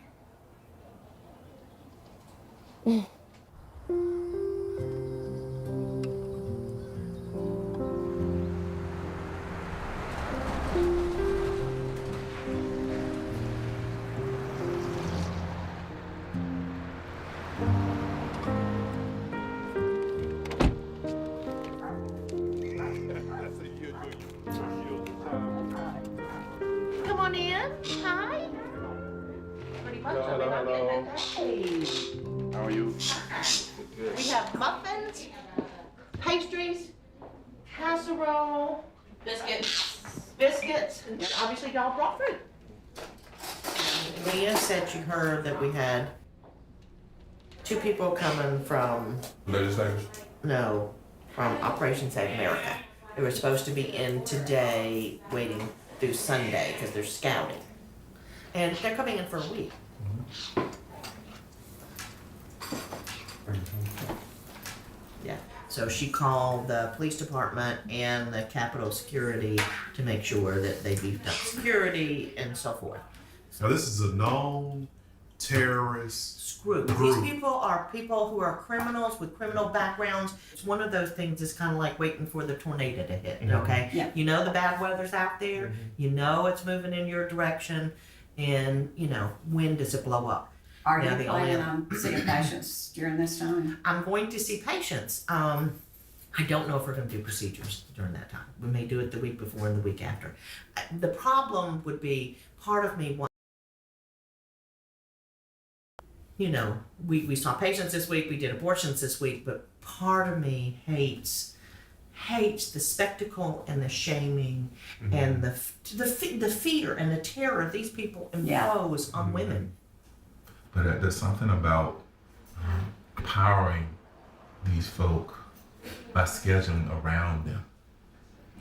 Come on in. Hi. Pretty much. Hello. Hey. How are you? We have muffins, pastries, casserole, biscuits, and obviously y'all brought food. Leah said she heard that we had 2 people coming from, Legislators? no, from Operation Save America. They were supposed to be in today, waiting through Sunday because they're scouting. And they're coming in for a week. Yeah, so she called the police department and the Capitol Security to make sure that they beefed up security and so forth. Now this is a known terrorist Group. group. These people are people who are criminals with criminal backgrounds. It's one of those things that's kind of like waiting for the tornado to hit, okay? Yeah. You know the bad weather's out there. You know it's moving in your direction. And, you know, when does it blow up? Are you Now, the planning only- on seeing patients during this time? I'm going to see patients. I don't know if we're going to do procedures during that time. We may do it the week before and the week after. The problem would be part of me wants, you know, we saw patients this week, we did abortions this week, but part of me hates hates the spectacle and the shaming and the fear and the terror these people impose on women. But there's something about empowering these folk by scheduling around them.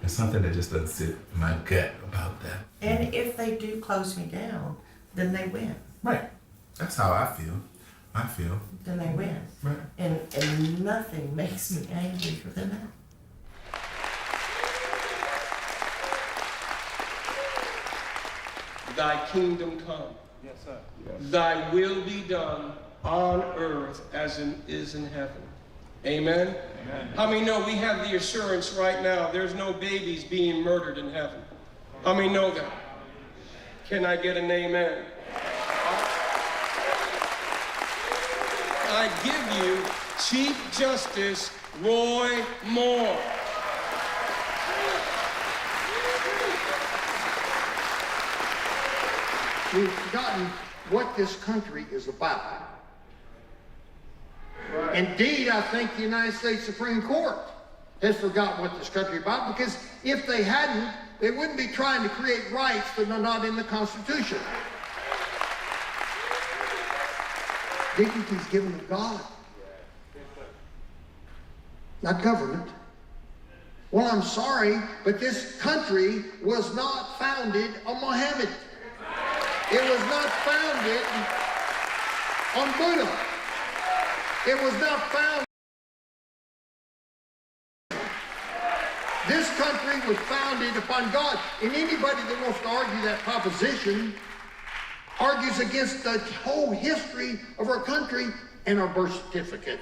There's something that just doesn't sit in my gut about that. And if they do close me down, then they win. Right. That's how I feel. Then they win. Right. And nothing makes me angrier than that. Thy kingdom come. Yes, sir. Thy will be done on earth as it is in heaven. Amen? Amen. How many know we have the assurance right now there's no babies being murdered in heaven? How many know that? Can I get an amen? I give you Chief Justice Roy Moore. We've forgotten what this country is about. Indeed, I think the United States Supreme Court has forgotten what this country is about, because if they hadn't, they wouldn't be trying to create rights that are not in the Constitution. Dignity is given to God, not government. Well, I'm sorry, but this country was not founded on Muhammad. It was not founded on Buddha. It was not founded. This country was founded upon God. And anybody that wants to argue that proposition argues against the whole history of our country and our birth certificate.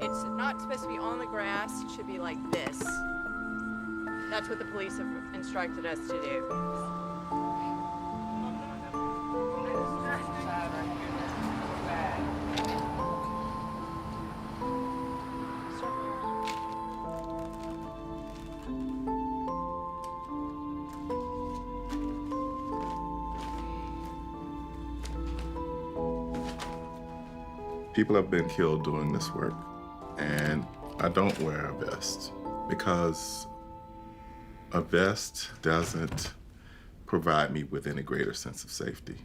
It's not supposed to be on the grass. It should be like this. That's what the police have instructed us to do. People have been killed doing this work, and I don't wear a vest because a vest doesn't provide me with any greater sense of safety.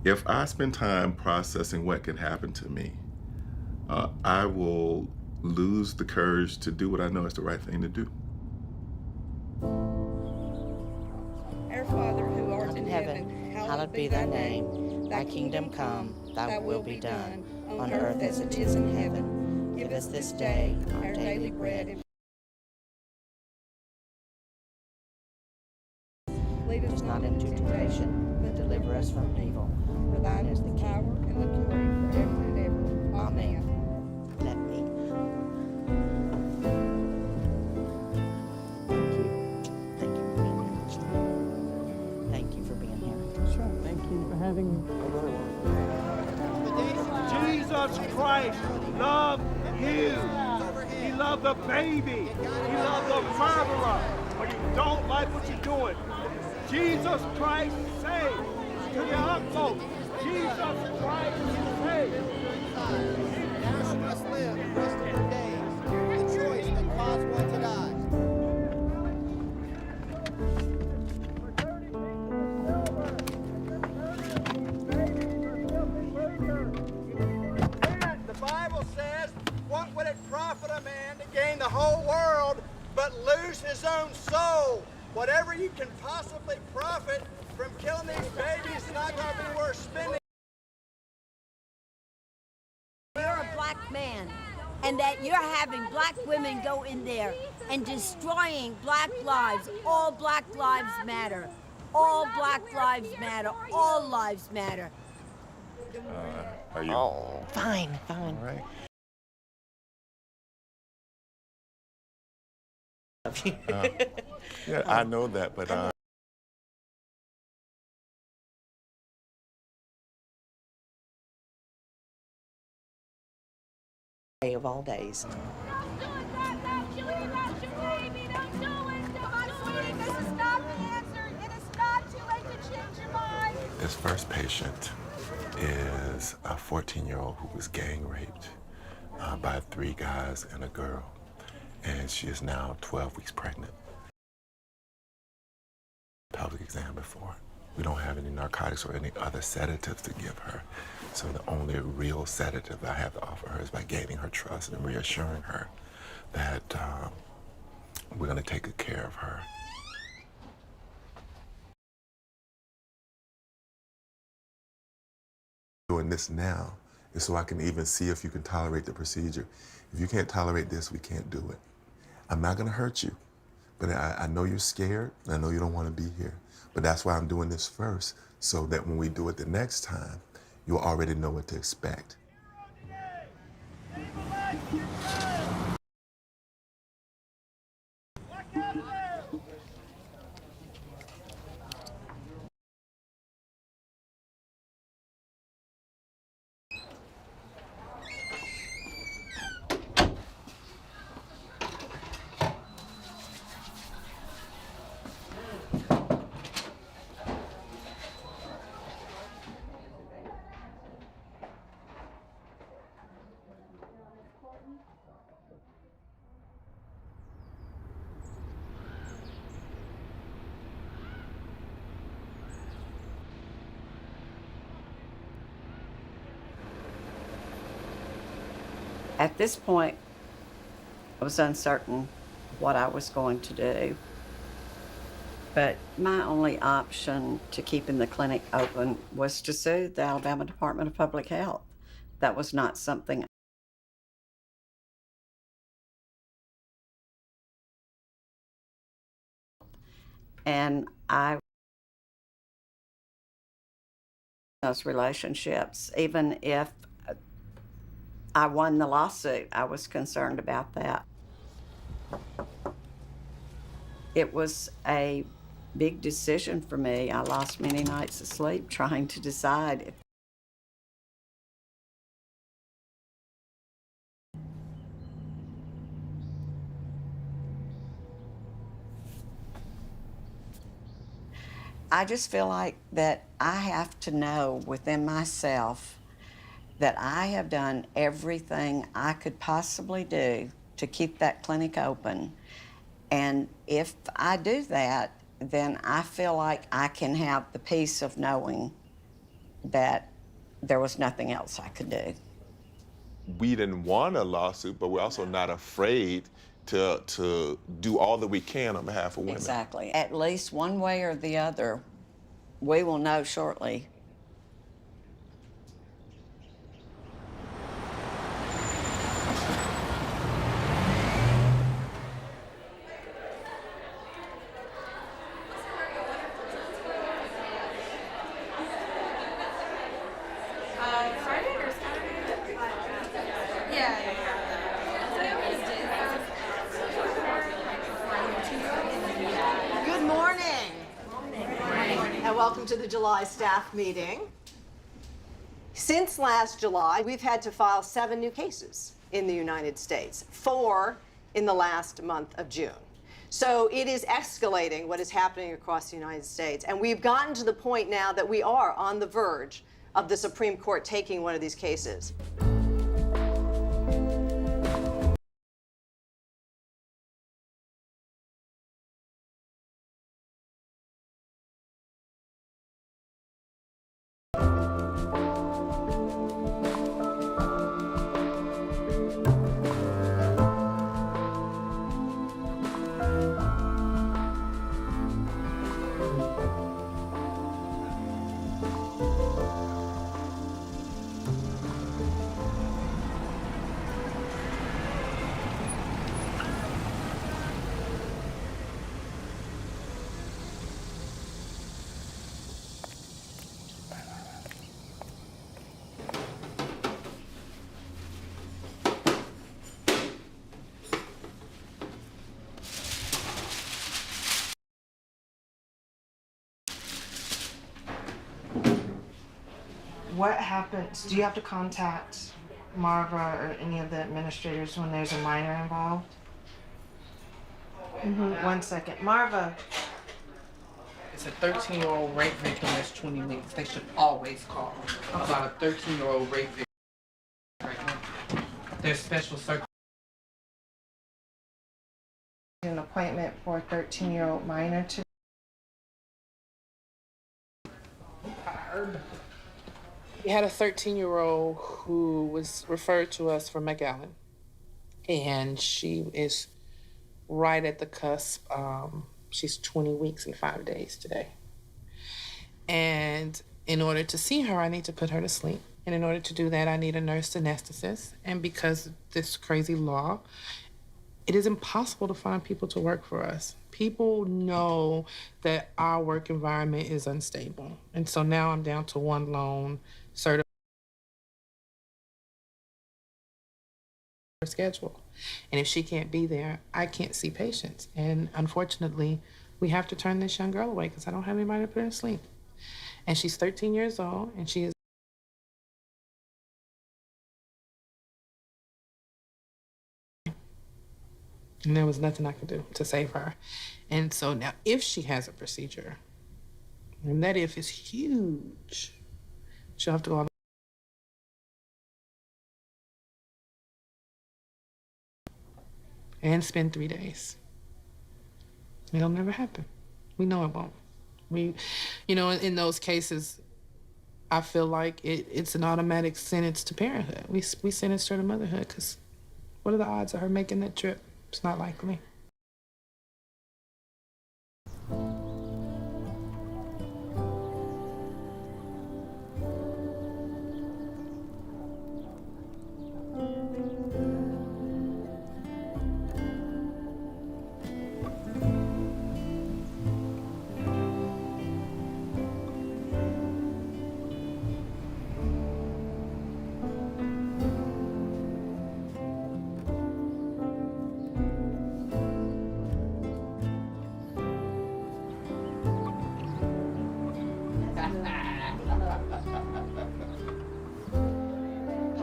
If I spend time processing what can happen to me, I will lose the courage to do what I know is the right thing to do. Our Father who art in heaven, hallowed be thy name. Thy kingdom come, thy will be done, on earth as it is in heaven. Give us this day our daily bread. Lead us not into temptation, but deliver us from evil. For thine is the power and the glory forever and ever. Amen. Let me. Thank you for being here. Thank you for being here. Sure. Thank you for having me. Jesus Christ loved you. He loved the baby. He loved the murderer. But you don't like what you're doing. Jesus Christ saved to the utmost. Jesus Christ saved. Now must live the rest of your days the choice that caused one to die. The Bible says, what would it profit a man to gain the whole world but lose his own soul? Whatever you can possibly profit from killing these babies is not going to be worth spending. You're a black man, and that you're having black women go in there and destroying black lives. All black lives matter. All black lives matter. All lives matter. Are you? Oh, fine. All right. Yeah, I know that, but Day of all days. This first patient is a 14-year-old who was gang raped by 3 guys and a girl, and she is now 12 weeks pregnant. Pelvic exam before. We don't have any narcotics or any other sedatives to give her, so the only real sedative I have to offer her is by gaining her trust and reassuring her that we're going to take good care of her. Doing this now is so I can even see if you can tolerate the procedure. If you can't tolerate this, we can't do it. I'm not gonna hurt you, but I know you're scared, and I know you don't wanna be here. But that's why I'm doing this first, so that when we do it the next time, you'll already know what to expect. At this point, I was uncertain what I was going to do. But my only option to keeping the clinic open was to sue the Alabama Department of Public Health. That was not something and I those relationships, even if I won the lawsuit, I was concerned about that. It was a big decision for me. I lost many nights of sleep trying to decide if I just feel like that I have to know within myself that I have done everything I could possibly do to keep that clinic open. And if I do that, then I feel like I can have the peace of knowing that there was nothing else I could do. We didn't want a lawsuit, but we're also not afraid to do all that we can on behalf of women. Exactly. At least one way or the other, we will know shortly. Good morning. And welcome to the July staff meeting. Since last July, we've had to file 7 new cases in the United States, 4 in the last month of June. So it is escalating what is happening across the United States. And we've gotten to the point now that we are on the verge of the Supreme Court taking one of these cases. What happens? Do you have to contact Marva or any of the administrators when there's a minor involved? One second. Marva. It's a 13-year-old rape victim that's 20 weeks. They should always call about a 13-year-old rape victim right now. There's special circumstances. An appointment for a 13-year-old minor to. We had a 13-year-old who was referred to us from McAllen, and she is right at the cusp. She's 20 weeks and 5 days today. And in order to see her, I need to put her to sleep. And in order to do that, I need a nurse anesthetist. And because of this crazy law, it is impossible to find people to work for us. People know that our work environment is unstable. And so now I'm down to one lone certified schedule. And if she can't be there, I can't see patients. And unfortunately, we have to turn this young girl away because I don't have anybody to put her to sleep. And she's 13 years old, and she is and there was nothing I could do to save her. And so now if she has a procedure, and that if is huge, she'll have to go on and spend 3 days. It'll never happen. We know it won't. In those cases, I feel like it's an automatic sentence to parenthood. We sentence her to motherhood because what are the odds of her making that trip? It's not likely.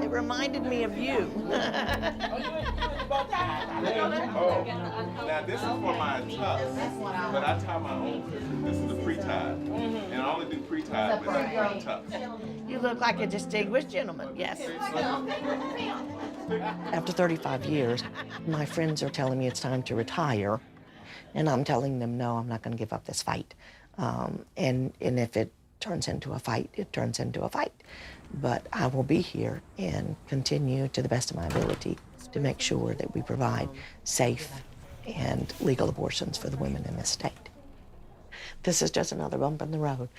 It reminded me of you. Oh, now this is for my tux, but I tie my own clippers. This is a pre-tie, and I only do pre-tie with my tux. You look like a distinguished gentleman, yes. After 35 years, my friends are telling me it's time to retire, and I'm telling them, no, I'm not going to give up this fight. And if it turns into a fight, it turns into a fight. But I will be here and continue to the best of my ability to make sure that we provide safe and legal abortions for the women in this state. This is just another bump in the road.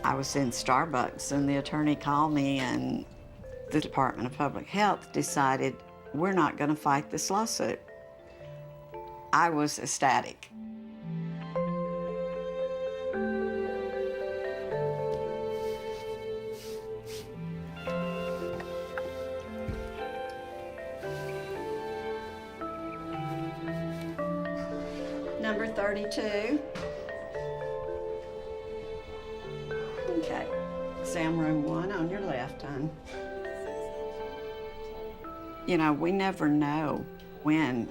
I was in Starbucks and the attorney called me and the Department of Public Health decided we're not going to fight this lawsuit. I was ecstatic. Number 32. Okay, exam room 1 on your left, hon. We never know when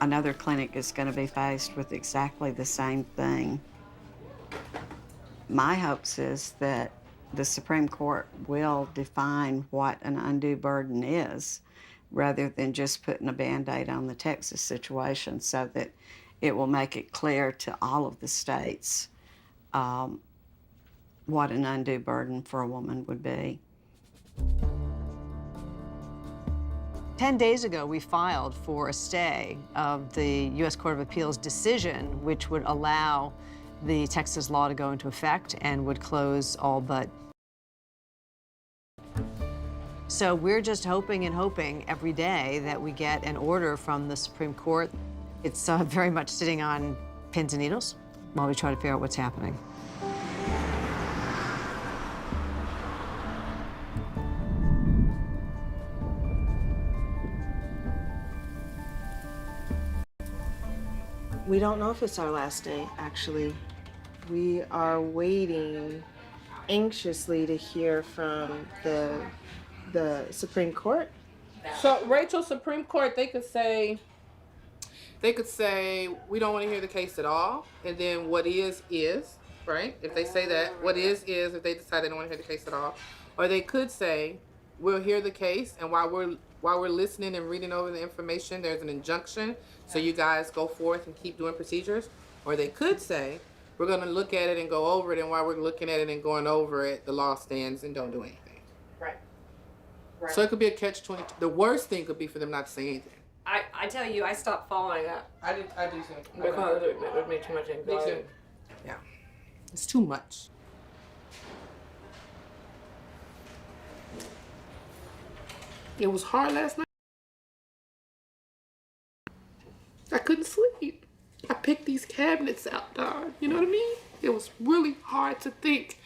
another clinic is going to be faced with exactly the same thing. My hopes is that the Supreme Court will define what an undue burden is rather than just putting a Band-Aid on the Texas situation so that it will make it clear to all of the states what an undue burden for a woman would be. 10 days ago, we filed for a stay of the U.S. Court of Appeals decision, which would allow the Texas law to go into effect and would close all but. So we're just hoping and hoping every day that we get an order from the Supreme Court. It's very much sitting on pins and needles. while we try to figure out what's happening. We don't know if it's our last day, actually. We are waiting anxiously to hear from the Supreme Court. So, Rachel, Supreme Court, they could say, we don't want to hear the case at all, and then what is, right? If they say that, what is, if they decide they don't want to hear the case at all. Or they could say, we'll hear the case, and while we're listening and reading over the information, there's an injunction, so you guys go forth and keep doing procedures. Or they could say, we're going to look at it and go over it, and while we're looking at it and going over it, the law stands and don't do anything. Right. So it could be a catch-22. The worst thing could be for them not to say anything. I tell you, I stopped following that. I do too. Because it would make too much anxiety. Me too. Yeah. It's too much. It was hard last night. I couldn't sleep. I picked these cabinets out, dog. You know what I mean? It was really hard to think.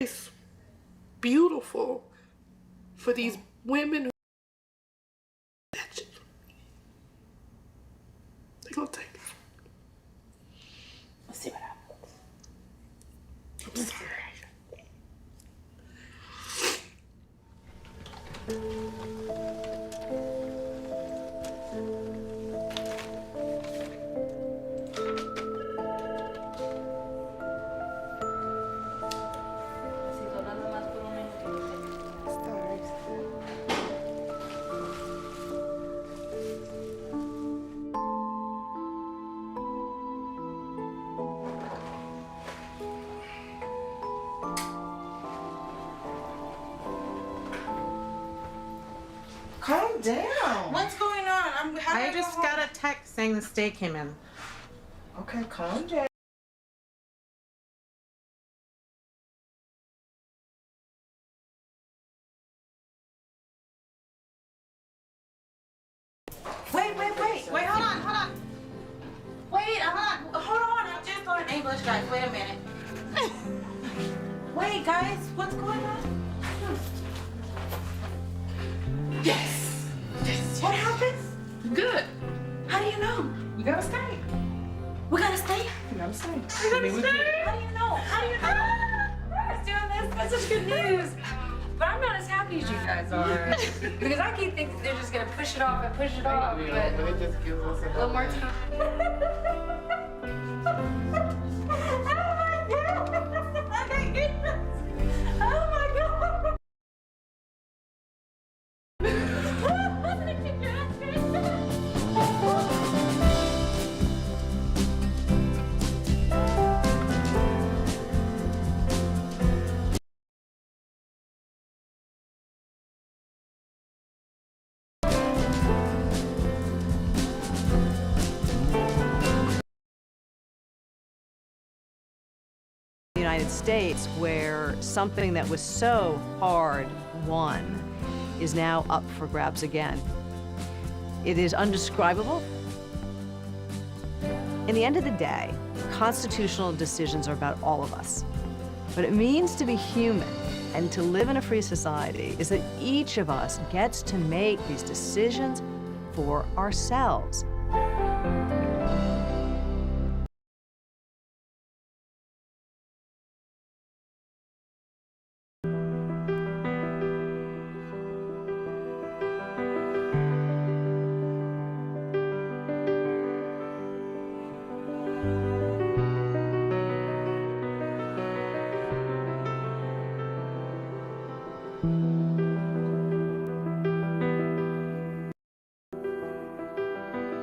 It's beautiful for these women who they're gonna take it. Let's see what happens. I'm sorry. Calm down. What's going on? I just got a text saying the stay came in. Okay, calm down. Wait, hold on. Wait, hold on. I'm just learning English, guys. Wait a minute. Wait, guys, what's going on? Yes. What happens? Good. How do you know? We gotta stay. We gotta stay? We gotta stay. We gotta stay? How do you know? I was doing this. That's such good news. But I'm not as happy as you guys are. Because I keep thinking they're just going to push it off and push it off. But it just gives us a little more time. Oh my God! United States, where something that was so hard won is now up for grabs again. It is undescribable. In the end of the day, constitutional decisions are about all of us. What it means to be human and to live in a free society is that each of us gets to make these decisions for ourselves.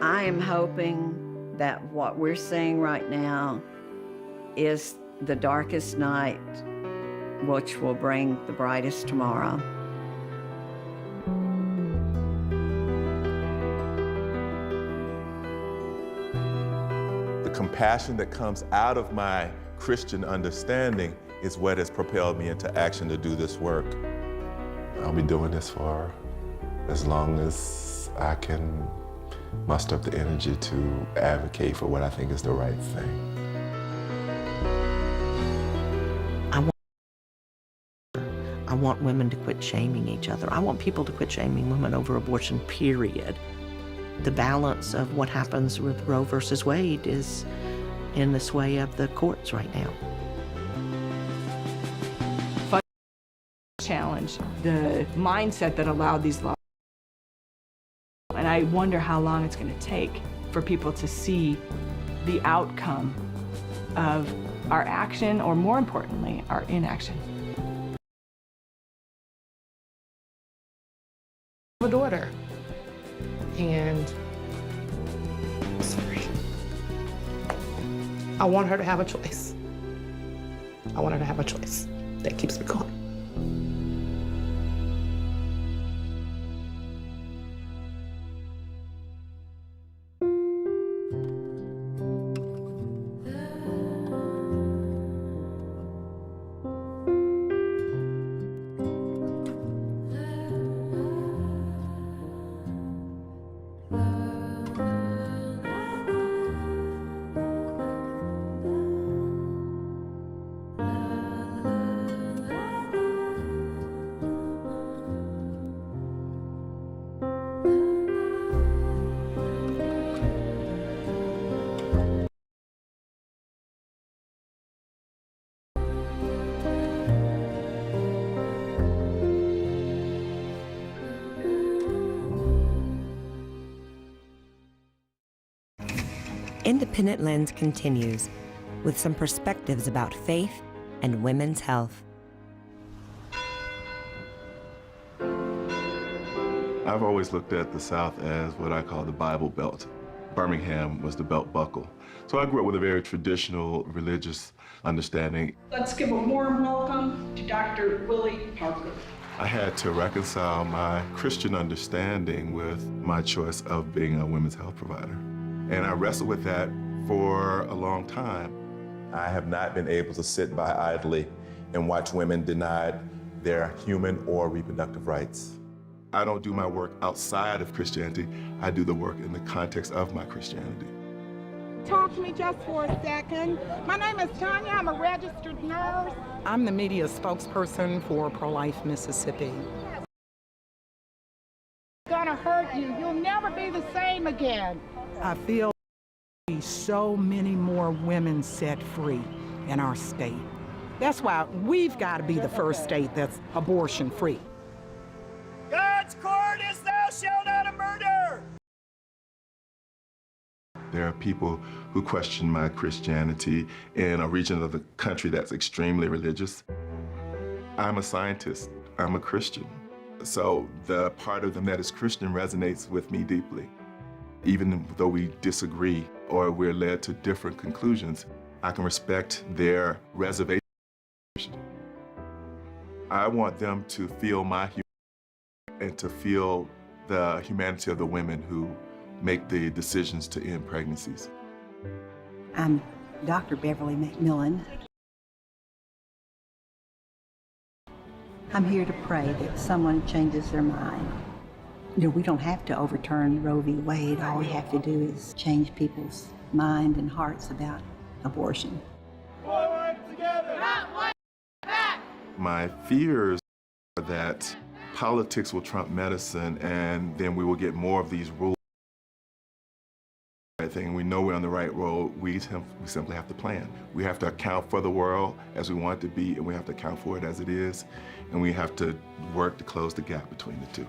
I am hoping that what we're seeing right now is the darkest night, which will bring the brightest tomorrow. The compassion that comes out of my Christian understanding is what has propelled me into action to do this work. I'll be doing this for as long as I can muster up the energy to advocate for what I think is the right thing. I want women to quit shaming each other. I want people to quit shaming women over abortion, period. The balance of what happens with Roe versus Wade is in the sway of the courts right now. Challenge the mindset that allowed these laws. And I wonder how long it's going to take for people to see the outcome of our action, or more importantly, our inaction. I have a daughter, and sorry, I want her to have a choice. I want her to have a choice. That keeps me going. Independent Lens continues with some perspectives about faith and women's health. I've always looked at the South as what I call the Bible Belt. Birmingham was the belt buckle. So I grew up with a very traditional religious understanding. Let's give a warm welcome to Dr. Willie Parker. I had to reconcile my Christian understanding with my choice of being a women's health provider. And I wrestled with that for a long time. I have not been able to sit by idly and watch women denied their human or reproductive rights. I don't do my work outside of Christianity. I do the work in the context of my Christianity. Talk to me just for a second. My name is Tanya. I'm a registered nurse. I'm the media spokesperson for Pro-Life Mississippi. It's gonna hurt you. You'll never be the same again. I feel so many more women set free in our state. That's why we've got to be the first state that's abortion free. God's court is thou shalt not murder. There are people who question my Christianity in a region of the country that's extremely religious. I'm a scientist. I'm a Christian. So the part of them that is Christian resonates with me deeply. Even though we disagree or we're led to different conclusions, I can respect their reservation. I want them to feel my humanity and to feel the humanity of the women who make the decisions to end pregnancies. I'm Dr. Beverly McMillan. I'm here to pray that someone changes their mind. You know, we don't have to overturn Roe v. Wade. All we have to do is change people's mind and hearts about abortion. Forward together. Not one back. My fears are that politics will trump medicine and then we will get more of these rules. I think we know we're on the right road. We simply have to plan. We have to account for the world as we want it to be, and we have to account for it as it is, and we have to work to close the gap between the two.